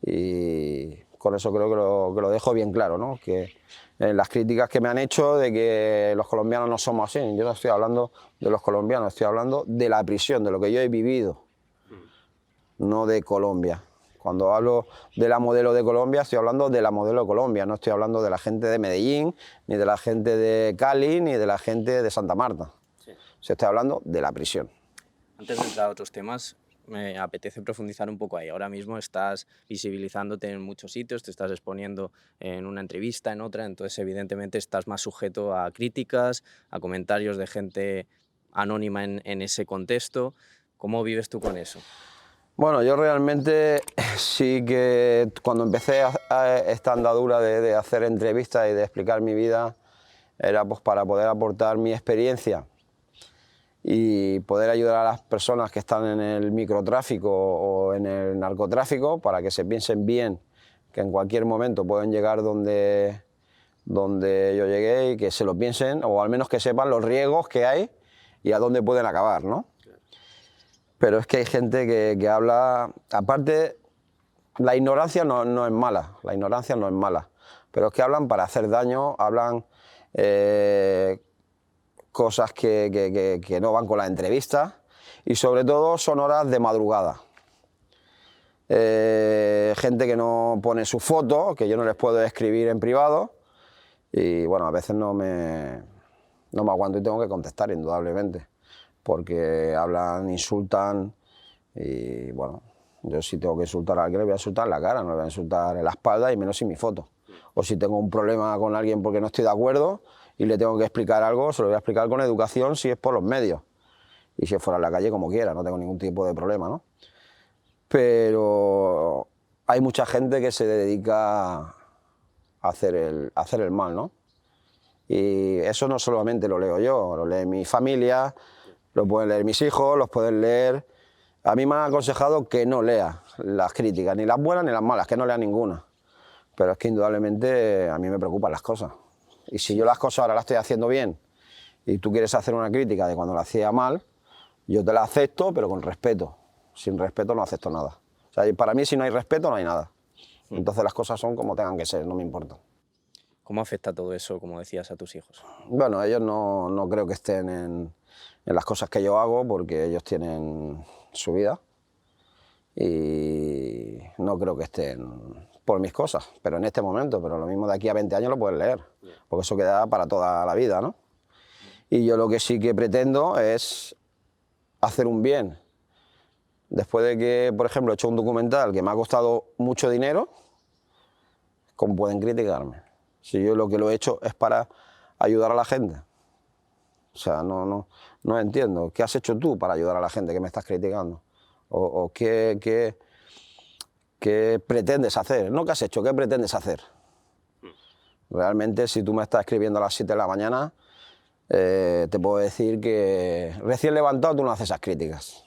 Speaker 1: Y con eso creo que lo dejo bien claro, ¿no? Que las críticas que me han hecho de que los colombianos no somos así, yo no estoy hablando de los colombianos, estoy hablando de la prisión, de lo que yo he vivido, no de Colombia. Cuando hablo de la modelo de Colombia, estoy hablando de la modelo de Colombia, no estoy hablando de la gente de Medellín, ni de la gente de Cali, ni de la gente de Santa Marta. Sí. Estoy hablando de la prisión.
Speaker 3: Antes de entrar a otros temas, me apetece profundizar un poco ahí. Ahora mismo estás visibilizándote en muchos sitios, te estás exponiendo en una entrevista, en otra, entonces evidentemente estás más sujeto a críticas, a comentarios de gente anónima en ese contexto. ¿Cómo vives tú con eso?
Speaker 1: Bueno, yo realmente sí que cuando empecé a esta andadura de hacer entrevistas y de explicar mi vida, era pues para poder aportar mi experiencia y poder ayudar a las personas que están en el microtráfico o en el narcotráfico para que se piensen bien que en cualquier momento pueden llegar donde yo llegué y que se lo piensen, o al menos que sepan los riesgos que hay y a dónde pueden acabar, ¿no? Pero es que hay gente que habla, aparte, la ignorancia no es mala, la ignorancia no es mala, pero es que hablan para hacer daño, hablan cosas que no van con la entrevista y sobre todo son horas de madrugada. Gente que no pone su foto, que yo no les puedo escribir en privado y bueno, a veces no me aguanto y tengo que contestar indudablemente. Porque hablan, insultan y bueno, yo si tengo que insultar a alguien le voy a insultar en la cara, no le voy a insultar en la espalda y menos sin mi foto. O si tengo un problema con alguien porque no estoy de acuerdo y le tengo que explicar algo, se lo voy a explicar con educación si es por los medios. Y si es fuera en la calle como quiera, no tengo ningún tipo de problema, ¿no? Pero hay mucha gente que se dedica a hacer el mal, ¿no? Y eso no solamente lo leo yo, lo lee mi familia, lo pueden leer mis hijos, los pueden leer. A mí me han aconsejado que no lea las críticas, ni las buenas ni las malas, que no lea ninguna. Pero es que indudablemente a mí me preocupan las cosas. Y si yo las cosas ahora las estoy haciendo bien y tú quieres hacer una crítica de cuando la hacía mal, yo te la acepto, pero con respeto. Sin respeto no acepto nada. O sea, para mí si no hay respeto no hay nada. Entonces las cosas son como tengan que ser, no me importa.
Speaker 3: ¿Cómo afecta todo eso, como decías, a tus hijos?
Speaker 1: Bueno, ellos no creo que estén en las cosas que yo hago porque ellos tienen su vida y no creo que estén por mis cosas, pero en este momento, pero lo mismo de aquí a 20 años lo pueden leer, porque eso queda para toda la vida, ¿no? Y yo lo que sí que pretendo es hacer un bien. Después de que, por ejemplo, he hecho un documental que me ha costado mucho dinero, ¿cómo pueden criticarme? Si yo lo que lo he hecho es para ayudar a la gente. O sea, no entiendo. ¿Qué has hecho tú para ayudar a la gente que me estás criticando? ¿O qué pretendes hacer? No qué has hecho, ¿qué pretendes hacer? Realmente, si tú me estás escribiendo a las 7 de la mañana, te puedo decir que recién levantado tú no haces esas críticas.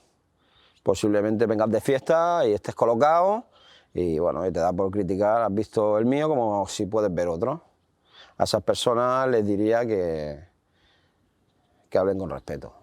Speaker 1: Posiblemente vengas de fiesta y estés colocado y bueno, y te da por criticar, has visto el mío como si puedes ver otro. A esas personas les diría que hablen con respeto.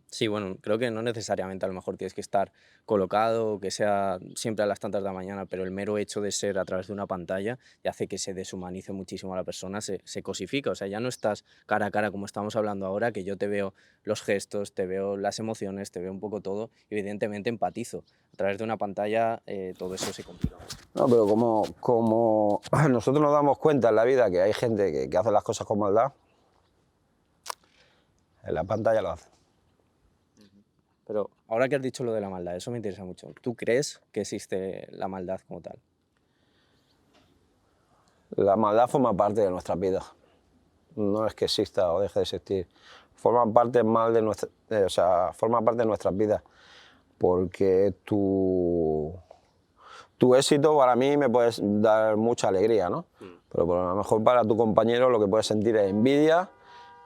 Speaker 3: Sí, bueno, creo que no necesariamente a lo mejor tienes que estar colocado, que sea siempre a las tantas de la mañana, pero el mero hecho de ser a través de una pantalla ya hace que se deshumanice muchísimo a la persona, se cosifica, o sea, ya no estás cara a cara como estamos hablando ahora, que yo te veo los gestos, te veo las emociones, te veo un poco todo, y evidentemente empatizo. A través de una pantalla todo eso se complica.
Speaker 1: No, pero como nosotros nos damos cuenta en la vida que hay gente que hace las cosas con maldad, en la pantalla lo hace.
Speaker 3: Pero ahora que has dicho lo de la maldad, eso me interesa mucho. ¿Tú crees que existe la maldad como tal?
Speaker 1: La maldad forma parte de nuestras vidas. No es que exista o deje de existir. Forma parte, forma parte de nuestras vidas. Porque tu éxito para mí me puede dar mucha alegría, ¿no? Pero a lo mejor para tu compañero lo que puedes sentir es envidia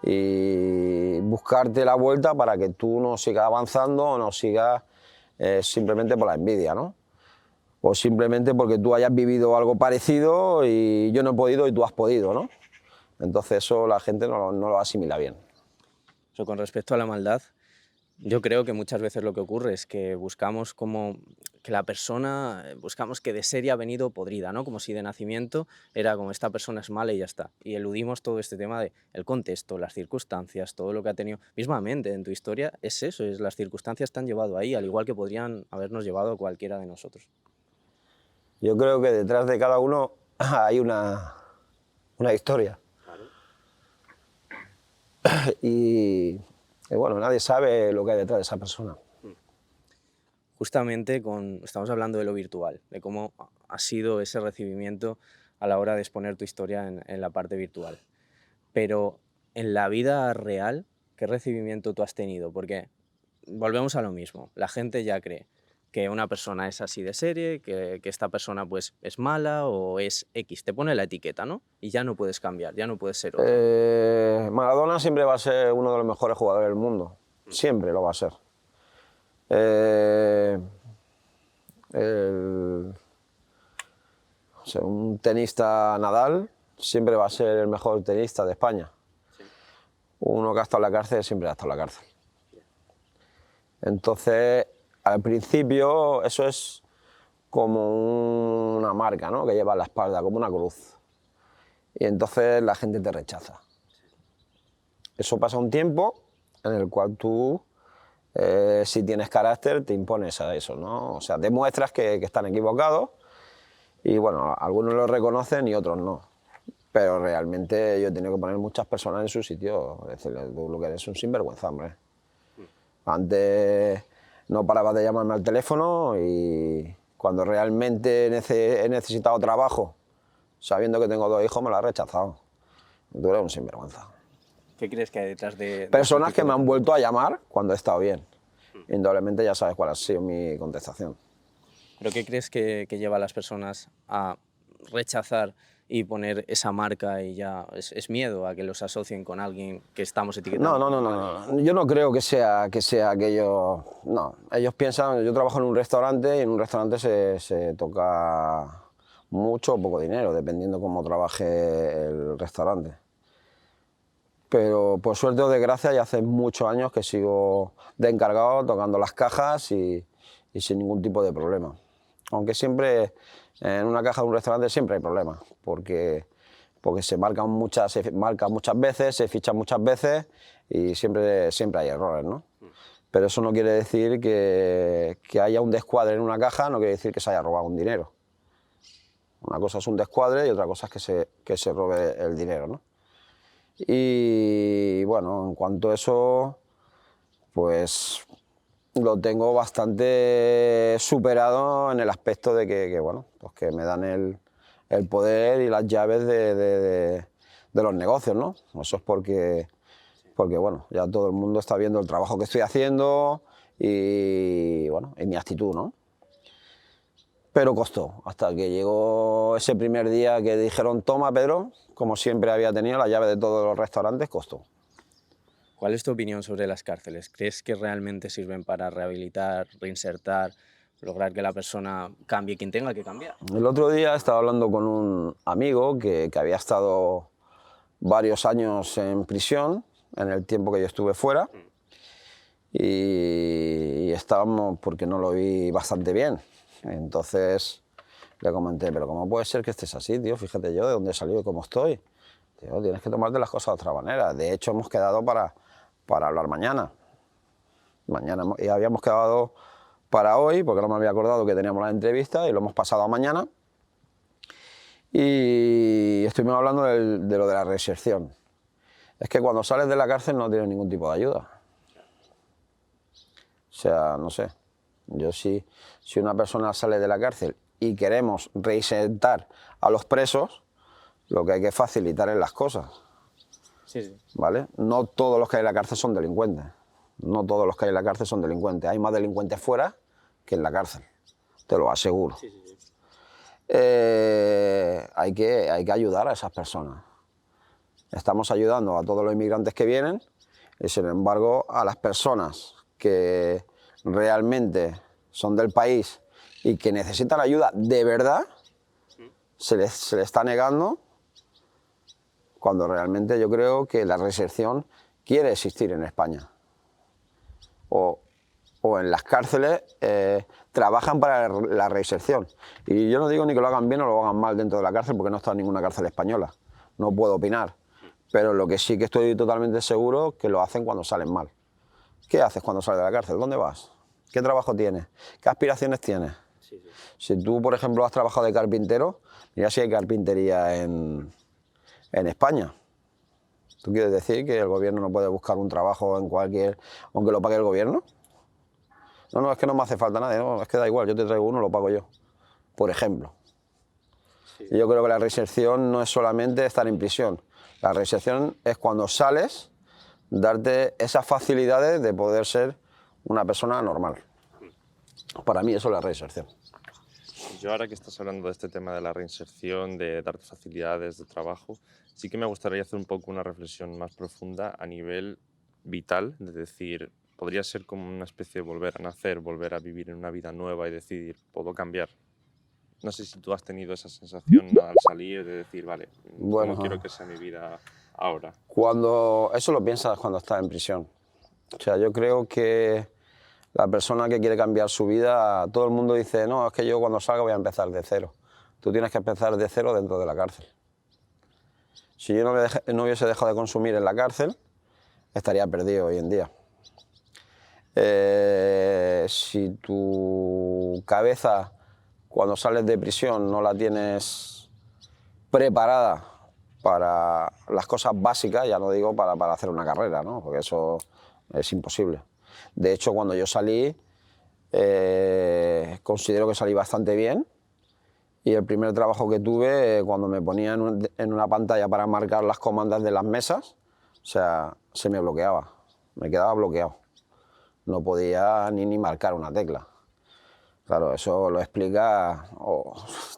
Speaker 1: y buscarte la vuelta para que tú no sigas avanzando o no sigas simplemente por la envidia, ¿no? O simplemente porque tú hayas vivido algo parecido y yo no he podido y tú has podido, ¿no? Entonces eso la gente no lo asimila bien.
Speaker 3: Eso con respecto a la maldad, yo creo que muchas veces lo que ocurre es que buscamos como que la persona, buscamos que de serie ha venido podrida, ¿no? Como si de nacimiento era como esta persona es mala y ya está. Y eludimos todo este tema de el contexto, las circunstancias, todo lo que ha tenido. Mismamente en tu historia es eso, es las circunstancias te han llevado ahí, al igual que podrían habernos llevado a cualquiera de nosotros.
Speaker 1: Yo creo que detrás de cada uno hay una historia. Y bueno, nadie sabe lo que hay detrás de esa persona.
Speaker 3: Justamente estamos hablando de lo virtual, de cómo ha sido ese recibimiento a la hora de exponer tu historia en la parte virtual. Pero en la vida real, ¿qué recibimiento tú has tenido? Porque volvemos a lo mismo, la gente ya cree que una persona es así de serie, que esta persona pues es mala o es X, te pone la etiqueta, ¿no? Y ya no puedes cambiar, ya no puedes ser otro.
Speaker 1: Maradona siempre va a ser uno de los mejores jugadores del mundo, siempre lo va a ser. Un tenista Nadal siempre va a ser el mejor tenista de España. Uno que ha estado en la cárcel siempre ha estado en la cárcel. Entonces, al principio eso es como una marca, ¿no?, que lleva en la espalda, como una cruz. Y entonces la gente te rechaza. Eso pasa un tiempo en el cual tú, si tienes carácter, te impones a eso, ¿no? O sea, demuestras que están equivocados y, bueno, algunos lo reconocen y otros no. Pero realmente yo he tenido que poner muchas personas en su sitio. Es decir, tú lo que eres un sinvergüenza, hombre. Antes no parabas de llamarme al teléfono y cuando realmente he necesitado trabajo, sabiendo que tengo 2 hijos, me lo has rechazado. Tú eres un sinvergüenza.
Speaker 3: ¿Qué crees que hay detrás de
Speaker 1: Personas que me han vuelto a llamar cuando he estado bien. Indudablemente ya sabes cuál ha sido mi contestación.
Speaker 3: ¿Pero qué crees que lleva a las personas a rechazar y poner esa marca y ya es miedo a que los asocien con alguien que estamos etiquetando?
Speaker 1: No. Yo no creo que sea aquello. No, ellos piensan. Yo trabajo en un restaurante y en un restaurante se toca mucho o poco dinero, dependiendo cómo trabaje el restaurante. Pero por suerte o desgracia ya hace muchos años que sigo de encargado tocando las cajas y sin ningún tipo de problema. Aunque siempre en una caja de un restaurante siempre hay problemas, porque se marca muchas veces, se fichan muchas veces y siempre hay errores, ¿no? Pero eso no quiere decir que haya un descuadre en una caja, no quiere decir que se haya robado un dinero. Una cosa es un descuadre y otra cosa es que se robe el dinero, ¿no? Y bueno, en cuanto a eso, pues lo tengo bastante superado en el aspecto de que bueno, pues que me dan el poder y las llaves de los negocios, ¿no? Eso es porque bueno, ya todo el mundo está viendo el trabajo que estoy haciendo y bueno, y mi actitud, ¿no? Pero costó, hasta que llegó ese primer día que dijeron, toma Pedro, como siempre había tenido la llave de todos los restaurantes, costó.
Speaker 3: ¿Cuál es tu opinión sobre las cárceles? ¿Crees que realmente sirven para rehabilitar, reinsertar, lograr que la persona cambie quien tenga que cambiar?
Speaker 1: El otro día estaba hablando con un amigo que había estado varios años en prisión, en el tiempo que yo estuve fuera, y estábamos, porque no lo vi bastante bien. Entonces le comenté, pero ¿cómo puede ser que estés así, tío? Fíjate yo de dónde he salido y cómo estoy. Tío, tienes que tomarte las cosas de otra manera. De hecho, hemos quedado para hablar mañana. Y habíamos quedado para hoy, porque no me había acordado que teníamos la entrevista y lo hemos pasado a mañana. Y estuvimos hablando de lo de la reinserción. Es que cuando sales de la cárcel no tienes ningún tipo de ayuda. sea, no sé, yo si una persona sale de la cárcel y queremos reinsertar a los presos, lo que hay que facilitar es las cosas.
Speaker 3: Sí, sí.
Speaker 1: ¿Vale? No todos los que hay en la cárcel son delincuentes. No todos los que hay en la cárcel son delincuentes. Hay más delincuentes fuera que en la cárcel, te lo aseguro.
Speaker 3: Sí, sí, sí.
Speaker 1: Hay que ayudar a esas personas. Estamos ayudando a todos los inmigrantes que vienen y, sin embargo, a las personas que realmente son del país y que necesitan ayuda de verdad, se les está negando, cuando realmente yo creo que la reinserción quiere existir en España. O en las cárceles trabajan para la reinserción. Y yo no digo ni que lo hagan bien o lo hagan mal dentro de la cárcel, porque no he estado en ninguna cárcel española. No puedo opinar. Pero lo que sí que estoy totalmente seguro que lo hacen cuando salen mal. ¿Qué haces cuando sales de la cárcel? ¿Dónde vas? ¿Qué trabajo tienes? ¿Qué aspiraciones tienes?
Speaker 3: Sí, sí.
Speaker 1: Si tú, por ejemplo, has trabajado de carpintero, mira si hay carpintería en España. ¿Tú quieres decir que el gobierno no puede buscar un trabajo en cualquier, aunque lo pague el gobierno? No, es que no me hace falta nadie, no, es que da igual, yo te traigo uno, lo pago yo, por ejemplo.
Speaker 3: Sí.
Speaker 1: Y yo creo que la reinserción no es solamente estar en prisión. La reinserción es cuando sales, darte esas facilidades de poder ser una persona normal. Para mí eso es la reinserción.
Speaker 4: Yo ahora que estás hablando de este tema de la reinserción, de darte facilidades de trabajo, sí que me gustaría hacer un poco una reflexión más profunda a nivel vital, de decir, podría ser como una especie de volver a nacer, volver a vivir en una vida nueva y decidir, puedo cambiar. No sé si tú has tenido esa sensación al salir de decir, vale,
Speaker 1: Bueno,
Speaker 4: ¿cómo quiero que sea mi vida ahora?
Speaker 1: eso lo piensas cuando estás en prisión. O sea, yo creo que la persona que quiere cambiar su vida, todo el mundo dice, no, es que yo cuando salga voy a empezar de cero. Tú tienes que empezar de cero dentro de la cárcel. Si yo no hubiese dejado de consumir en la cárcel, estaría perdido hoy en día. Si tu cabeza, cuando sales de prisión, no la tienes preparada para las cosas básicas, ya no digo para hacer una carrera, ¿no? Porque eso es imposible. De hecho, cuando yo salí, considero que salí bastante bien. Y el primer trabajo que tuve, cuando me ponía en una pantalla para marcar las comandas de las mesas, o sea, se me bloqueaba, me quedaba bloqueado. No podía ni marcar una tecla. Claro, eso lo explica,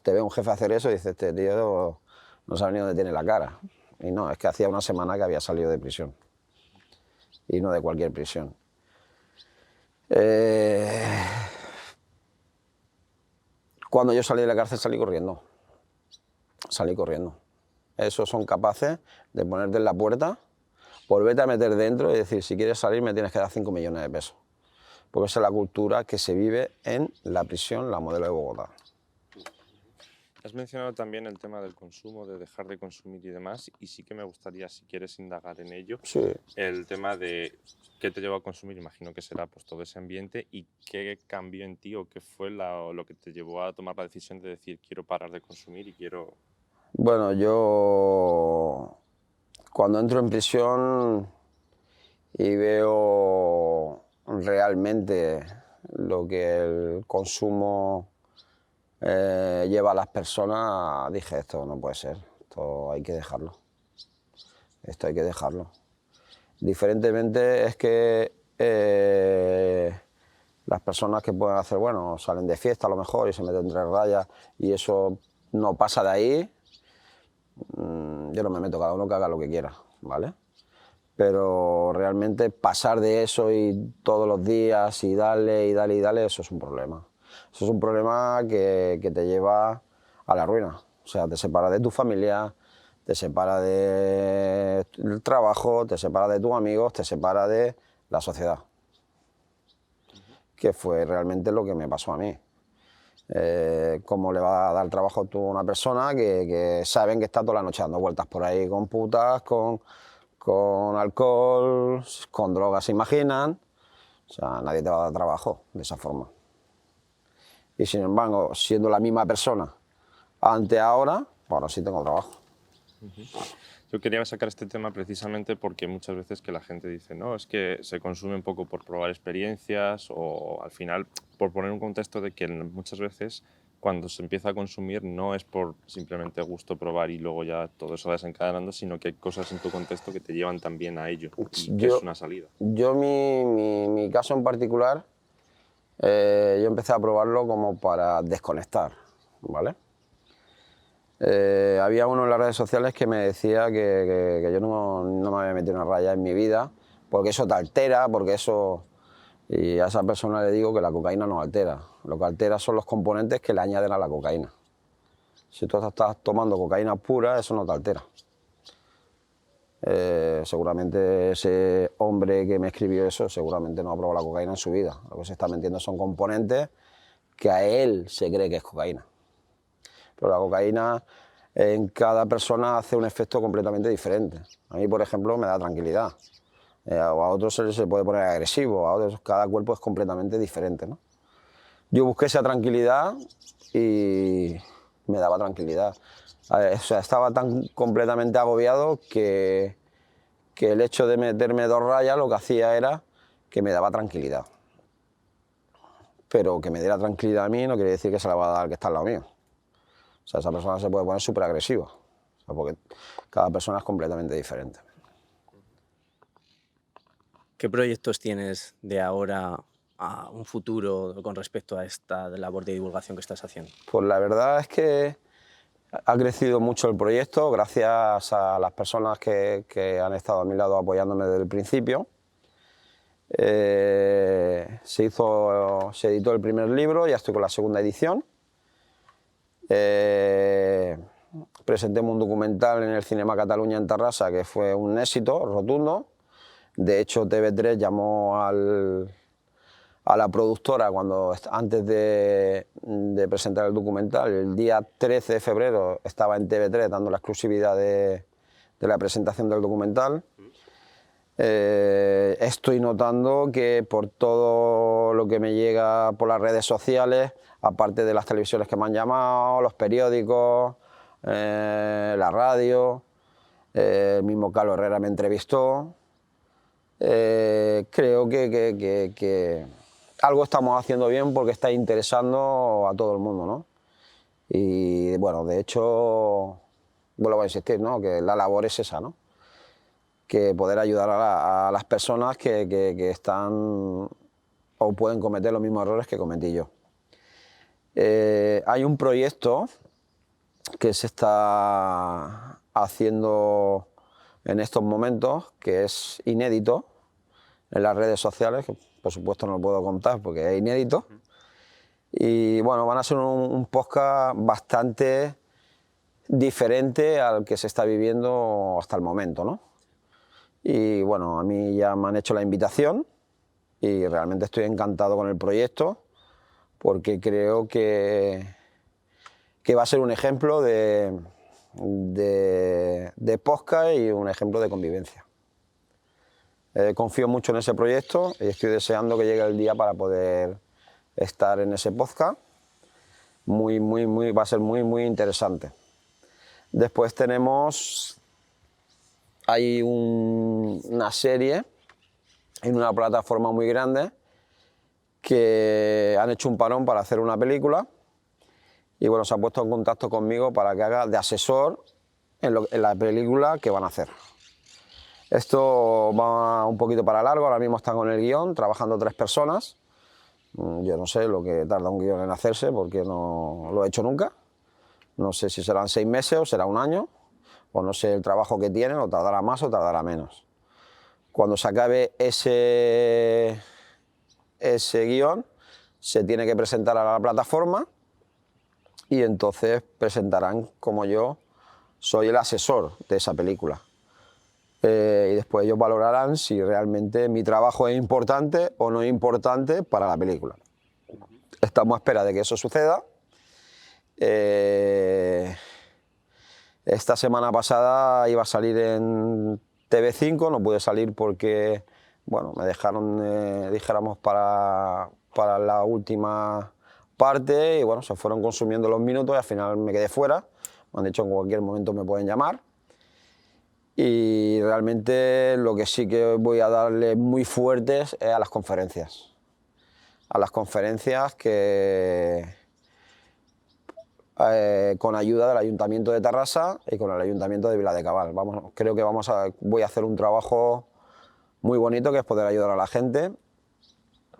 Speaker 1: te ve un jefe hacer eso y dice, este tío no sabe ni dónde tiene la cara. Y no, es que hacía una semana que había salido de prisión. Y no de cualquier prisión. Cuando yo salí de la cárcel salí corriendo. Salí corriendo. Esos son capaces de ponerte en la puerta, volverte a meter dentro y decir, si quieres salir me tienes que dar 5 millones de pesos. Porque esa es la cultura que se vive en la prisión, la Modelo de Bogotá.
Speaker 4: Has mencionado también el tema del consumo, de dejar de consumir y demás, y sí que me gustaría, si quieres indagar en ello,
Speaker 1: Sí.
Speaker 4: el tema de qué te llevó a consumir, imagino que será pues, todo ese ambiente, y qué cambió en ti o qué fue lo que te llevó a tomar la decisión de decir quiero parar de consumir y quiero...
Speaker 1: Bueno, yo cuando entro en prisión y veo realmente lo que el consumo lleva a las personas, dije, esto no puede ser, esto hay que dejarlo. Esto hay que dejarlo. Diferentemente es que las personas que pueden hacer, bueno, salen de fiesta a lo mejor y se meten 3 rayas y eso no pasa de ahí, yo no me meto, cada uno que haga lo que quiera, ¿vale? Pero realmente pasar de eso y todos los días y darle y darle y darle, eso es un problema. Eso es un problema que te lleva a la ruina. O sea, te separa de tu familia, te separa del trabajo, te separa de tus amigos, te separa de la sociedad. Que fue realmente lo que me pasó a mí. ¿Cómo le va a dar trabajo tú a una persona que saben que está toda la noche dando vueltas por ahí con putas, con alcohol, con drogas, se imaginan? O sea, nadie te va a dar trabajo de esa forma. Y sin embargo, siendo la misma persona ante ahora, sí tengo trabajo.
Speaker 4: Yo quería sacar este tema precisamente porque muchas veces que la gente dice, no, es que se consume un poco por probar experiencias o al final por poner un contexto de que muchas veces cuando se empieza a consumir no es por simplemente gusto probar y luego ya todo eso va desencadenando, sino que hay cosas en tu contexto que te llevan también a ello y que es una salida.
Speaker 1: Yo mi caso en particular, yo empecé a probarlo como para desconectar, ¿vale? Había uno en las redes sociales que me decía que yo no me había metido una raya en mi vida porque eso te altera, porque eso... Y a esa persona le digo que la cocaína no altera. Lo que altera son los componentes que le añaden a la cocaína. Si tú estás tomando cocaína pura, eso no te altera. Seguramente ese hombre que me escribió eso seguramente no ha probado la cocaína en su vida. Lo que se está metiendo son componentes que a él se cree que es cocaína. Pero la cocaína en cada persona hace un efecto completamente diferente. A mí, por ejemplo, me da tranquilidad. A otros se puede poner agresivo, a otros cada cuerpo es completamente diferente, ¿no? Yo busqué esa tranquilidad y me daba tranquilidad. O sea, estaba tan completamente agobiado que el hecho de meterme 2 rayas lo que hacía era que me daba tranquilidad. Pero que me diera tranquilidad a mí no quiere decir que se la va a dar al que está al lado mío. O sea, esa persona se puede poner súper agresiva, o sea, porque cada persona es completamente diferente.
Speaker 3: ¿Qué proyectos tienes de ahora a un futuro con respecto a esta labor de divulgación que estás haciendo?
Speaker 1: Pues la verdad es que ha crecido mucho el proyecto gracias a las personas que han estado a mi lado apoyándome desde el principio. Se editó el primer libro, ya estoy con la segunda edición. Presentemos un documental en el Cinema Catalunya en Terrassa que fue un éxito rotundo. De hecho, TV3 llamó a la productora antes de presentar el documental. El día 13 de febrero estaba en TV3 dando la exclusividad de la presentación del documental. Estoy notando que por todo lo que me llega por las redes sociales, aparte de las televisiones que me han llamado, los periódicos, la radio, el mismo Carlos Herrera me entrevistó. Creo que algo estamos haciendo bien porque está interesando a todo el mundo, ¿no? Y bueno, de hecho, vuelvo a insistir, ¿no? Que la labor es esa, ¿no? Que poder ayudar a las personas que están o pueden cometer los mismos errores que cometí yo. Hay un proyecto que se está haciendo en estos momentos que es inédito en las redes sociales, que por supuesto no lo puedo contar porque es inédito. Y bueno, van a ser un podcast bastante diferente al que se está viviendo hasta el momento, ¿no? Y bueno, a mí ya me han hecho la invitación y realmente estoy encantado con el proyecto porque creo que va a ser un ejemplo de podcast y un ejemplo de convivencia. Confío mucho en ese proyecto y estoy deseando que llegue el día para poder estar en ese podcast. Va a ser muy interesante. Después hay una serie en una plataforma muy grande que han hecho un parón para hacer una película y bueno, se ha puesto en contacto conmigo para que haga de asesor en la película que van a hacer. Esto va un poquito para largo, ahora mismo están con el guión, trabajando 3 personas. Yo no sé lo que tarda un guión en hacerse porque no lo he hecho nunca. No sé si serán 6 meses o será un año, o no sé el trabajo que tienen, o tardará más o tardará menos. Cuando se acabe ese guión, se tiene que presentar a la plataforma y entonces presentarán como yo soy el asesor de esa película. Y después ellos valorarán si realmente mi trabajo es importante o no es importante para la película. Estamos a espera de que eso suceda. Esta semana pasada iba a salir en TV5, no pude salir porque bueno, me dejaron, dijéramos, para la última parte y bueno, se fueron consumiendo los minutos y al final me quedé fuera. Me han dicho que en cualquier momento me pueden llamar. Y realmente lo que sí que voy a darle muy fuertes es a las conferencias. A las conferencias que, con ayuda del Ayuntamiento de Tarrasa y con el Ayuntamiento de Viladecabal. Creo que voy a hacer un trabajo muy bonito, que es poder ayudar a la gente.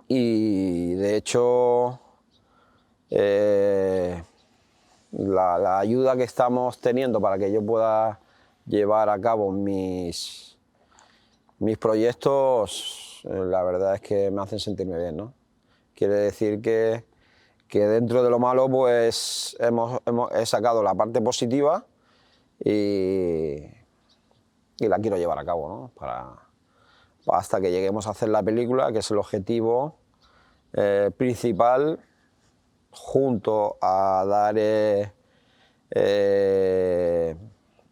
Speaker 1: Y de hecho, la ayuda que estamos teniendo para que yo pueda llevar a cabo mis proyectos, la verdad es que me hacen sentirme bien, ¿no? Quiere decir que dentro de lo malo pues he sacado la parte positiva y la quiero llevar a cabo, ¿no? Hasta que lleguemos a hacer la película, que es el objetivo principal, junto a dar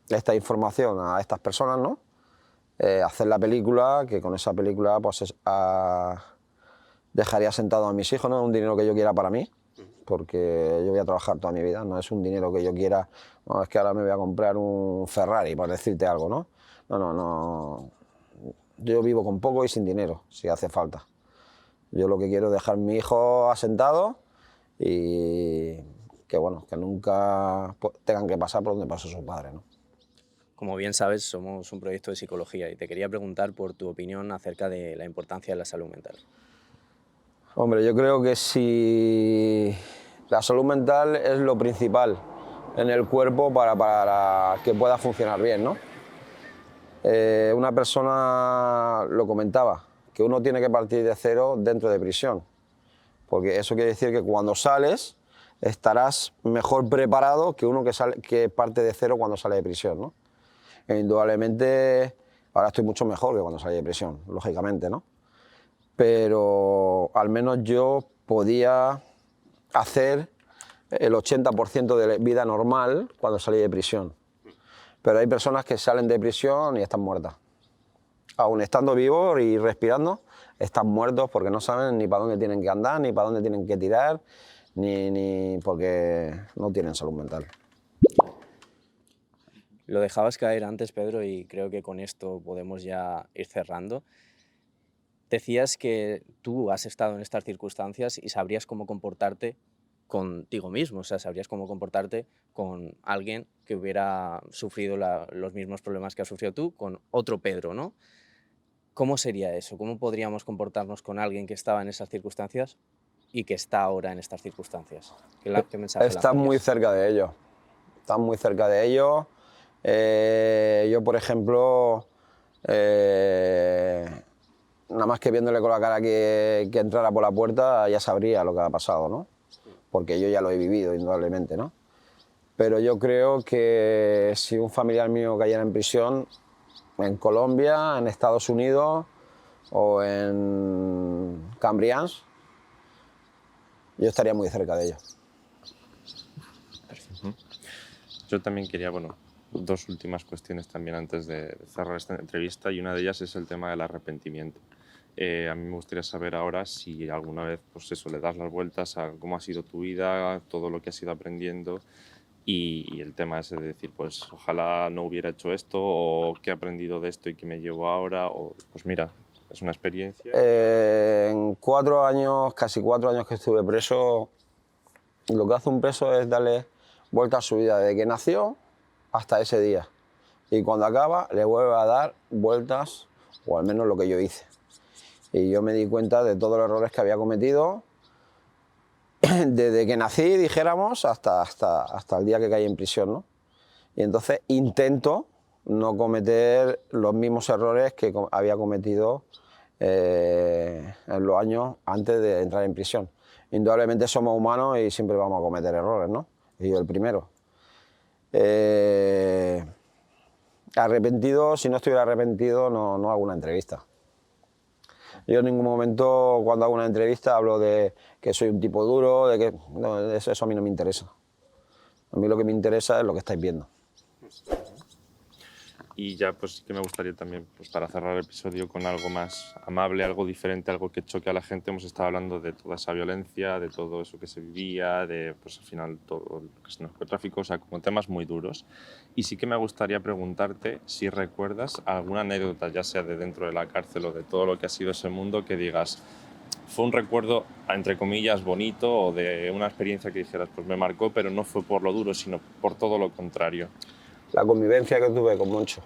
Speaker 1: esta información a estas personas, ¿no? Hacer la película, que con esa película pues dejaría sentado a mis hijos, no es un dinero que yo quiera para mí, porque yo voy a trabajar toda mi vida, no es un dinero que yo quiera, no es que ahora me voy a comprar un Ferrari, por decirte algo, ¿no? No. Yo vivo con poco y sin dinero, si hace falta. Yo lo que quiero es dejar a mi hijo asentado y que, bueno, que nunca tengan que pasar por donde pasó su padre, ¿no?
Speaker 3: Como bien sabes, somos un proyecto de psicología y te quería preguntar por tu opinión acerca de la importancia de la salud mental.
Speaker 1: Hombre, yo creo que si la salud mental es lo principal en el cuerpo para que pueda funcionar bien, ¿no? Una persona lo comentaba, que uno tiene que partir de cero dentro de prisión, porque eso quiere decir que cuando sales estarás mejor preparado que uno que parte de cero cuando sale de prisión, ¿no? E indudablemente ahora estoy mucho mejor que cuando salí de prisión, lógicamente, ¿no? Pero al menos yo podía hacer el 80% de vida normal cuando salí de prisión. Pero hay personas que salen de prisión y están muertas. Aún estando vivos y respirando, están muertos porque no saben ni para dónde tienen que andar, ni para dónde tienen que tirar, ni porque no tienen salud mental.
Speaker 3: Lo dejabas caer antes, Pedro, y creo que con esto podemos ya ir cerrando. Decías que tú has estado en estas circunstancias y sabrías cómo comportarte contigo mismo, o sea, sabrías cómo comportarte con alguien que hubiera sufrido los mismos problemas que has sufrido tú, con otro Pedro, ¿no? ¿Cómo sería eso? ¿Cómo podríamos comportarnos con alguien que estaba en esas circunstancias y que está ahora en estas circunstancias? ¿Qué mensaje
Speaker 1: Están muy
Speaker 3: lanzarías?
Speaker 1: cerca de ellos. Están muy cerca de ellos. Yo, por ejemplo, nada más que viéndole con la cara que entrara por la puerta, ya sabría lo que ha pasado, ¿no? Porque yo ya lo he vivido, indudablemente, ¿no? Pero yo creo que si un familiar mío cayera en prisión, en Colombia, en Estados Unidos o en Cambrians, yo estaría muy cerca de ellos.
Speaker 4: Yo también quería, bueno, dos últimas cuestiones también antes de cerrar esta entrevista, y una de ellas es el tema del arrepentimiento. A mí me gustaría saber ahora si alguna vez, pues eso, le das las vueltas a cómo ha sido tu vida, todo lo que has ido aprendiendo y el tema ese de decir, pues ojalá no hubiera hecho esto, o qué he aprendido de esto y qué me llevo ahora, o pues mira, es una experiencia.
Speaker 1: En 4 años, casi 4 años que estuve preso, lo que hace un preso es darle vuelta a su vida desde que nació hasta ese día. Y cuando acaba, le vuelve a dar vueltas, o al menos lo que yo hice. Y yo me di cuenta de todos los errores que había cometido, desde que nací, dijéramos, hasta el día que caí en prisión, ¿no? Y entonces intento no cometer los mismos errores que había cometido en los años antes de entrar en prisión. Indudablemente somos humanos y siempre vamos a cometer errores, ¿no? Y yo el primero. Arrepentido, si no estuviera arrepentido, no hago una entrevista. Yo en ningún momento, cuando hago una entrevista, hablo de que soy un tipo duro, de que no, eso a mí no me interesa. A mí lo que me interesa es lo que estáis viendo.
Speaker 4: Y ya pues sí que me gustaría también, pues para cerrar el episodio con algo más amable, algo diferente, algo que choque a la gente. Hemos estado hablando de toda esa violencia, de todo eso que se vivía, de pues al final todo lo que es narcotráfico, o sea, como temas muy duros. Y sí que me gustaría preguntarte si recuerdas alguna anécdota, ya sea de dentro de la cárcel o de todo lo que ha sido ese mundo, que digas, fue un recuerdo, entre comillas, bonito, o de una experiencia que dijeras, pues me marcó, pero no fue por lo duro, sino por todo lo contrario.
Speaker 1: La convivencia que tuve con Moncho.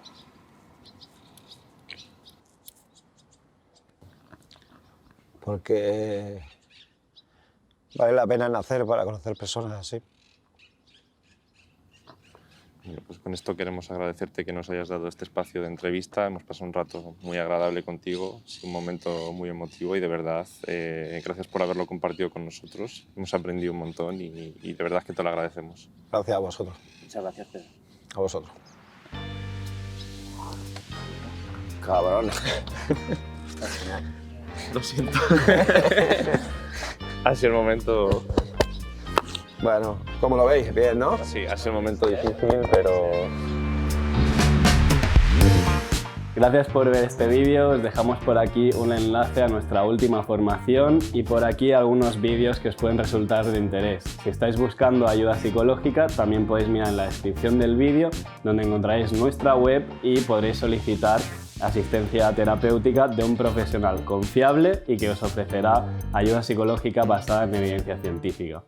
Speaker 1: Porque vale la pena nacer para conocer personas así.
Speaker 4: Bueno, pues con esto queremos agradecerte que nos hayas dado este espacio de entrevista. Hemos pasado un rato muy agradable contigo, un momento muy emotivo y de verdad, gracias por haberlo compartido con nosotros. Hemos aprendido un montón y de verdad que te lo agradecemos.
Speaker 1: Gracias a vosotros.
Speaker 3: Muchas gracias, Pedro.
Speaker 1: A vosotros. Cabrón.
Speaker 4: Lo siento. Ha sido el momento...
Speaker 1: Bueno, ¿cómo lo veis? Bien, ¿no?
Speaker 4: Sí, ha sido un momento difícil, pero...
Speaker 2: Gracias por ver este vídeo, os dejamos por aquí un enlace a nuestra última formación y por aquí algunos vídeos que os pueden resultar de interés. Si estáis buscando ayuda psicológica, también podéis mirar en la descripción del vídeo donde encontraréis nuestra web y podréis solicitar asistencia terapéutica de un profesional confiable y que os ofrecerá ayuda psicológica basada en evidencia científica.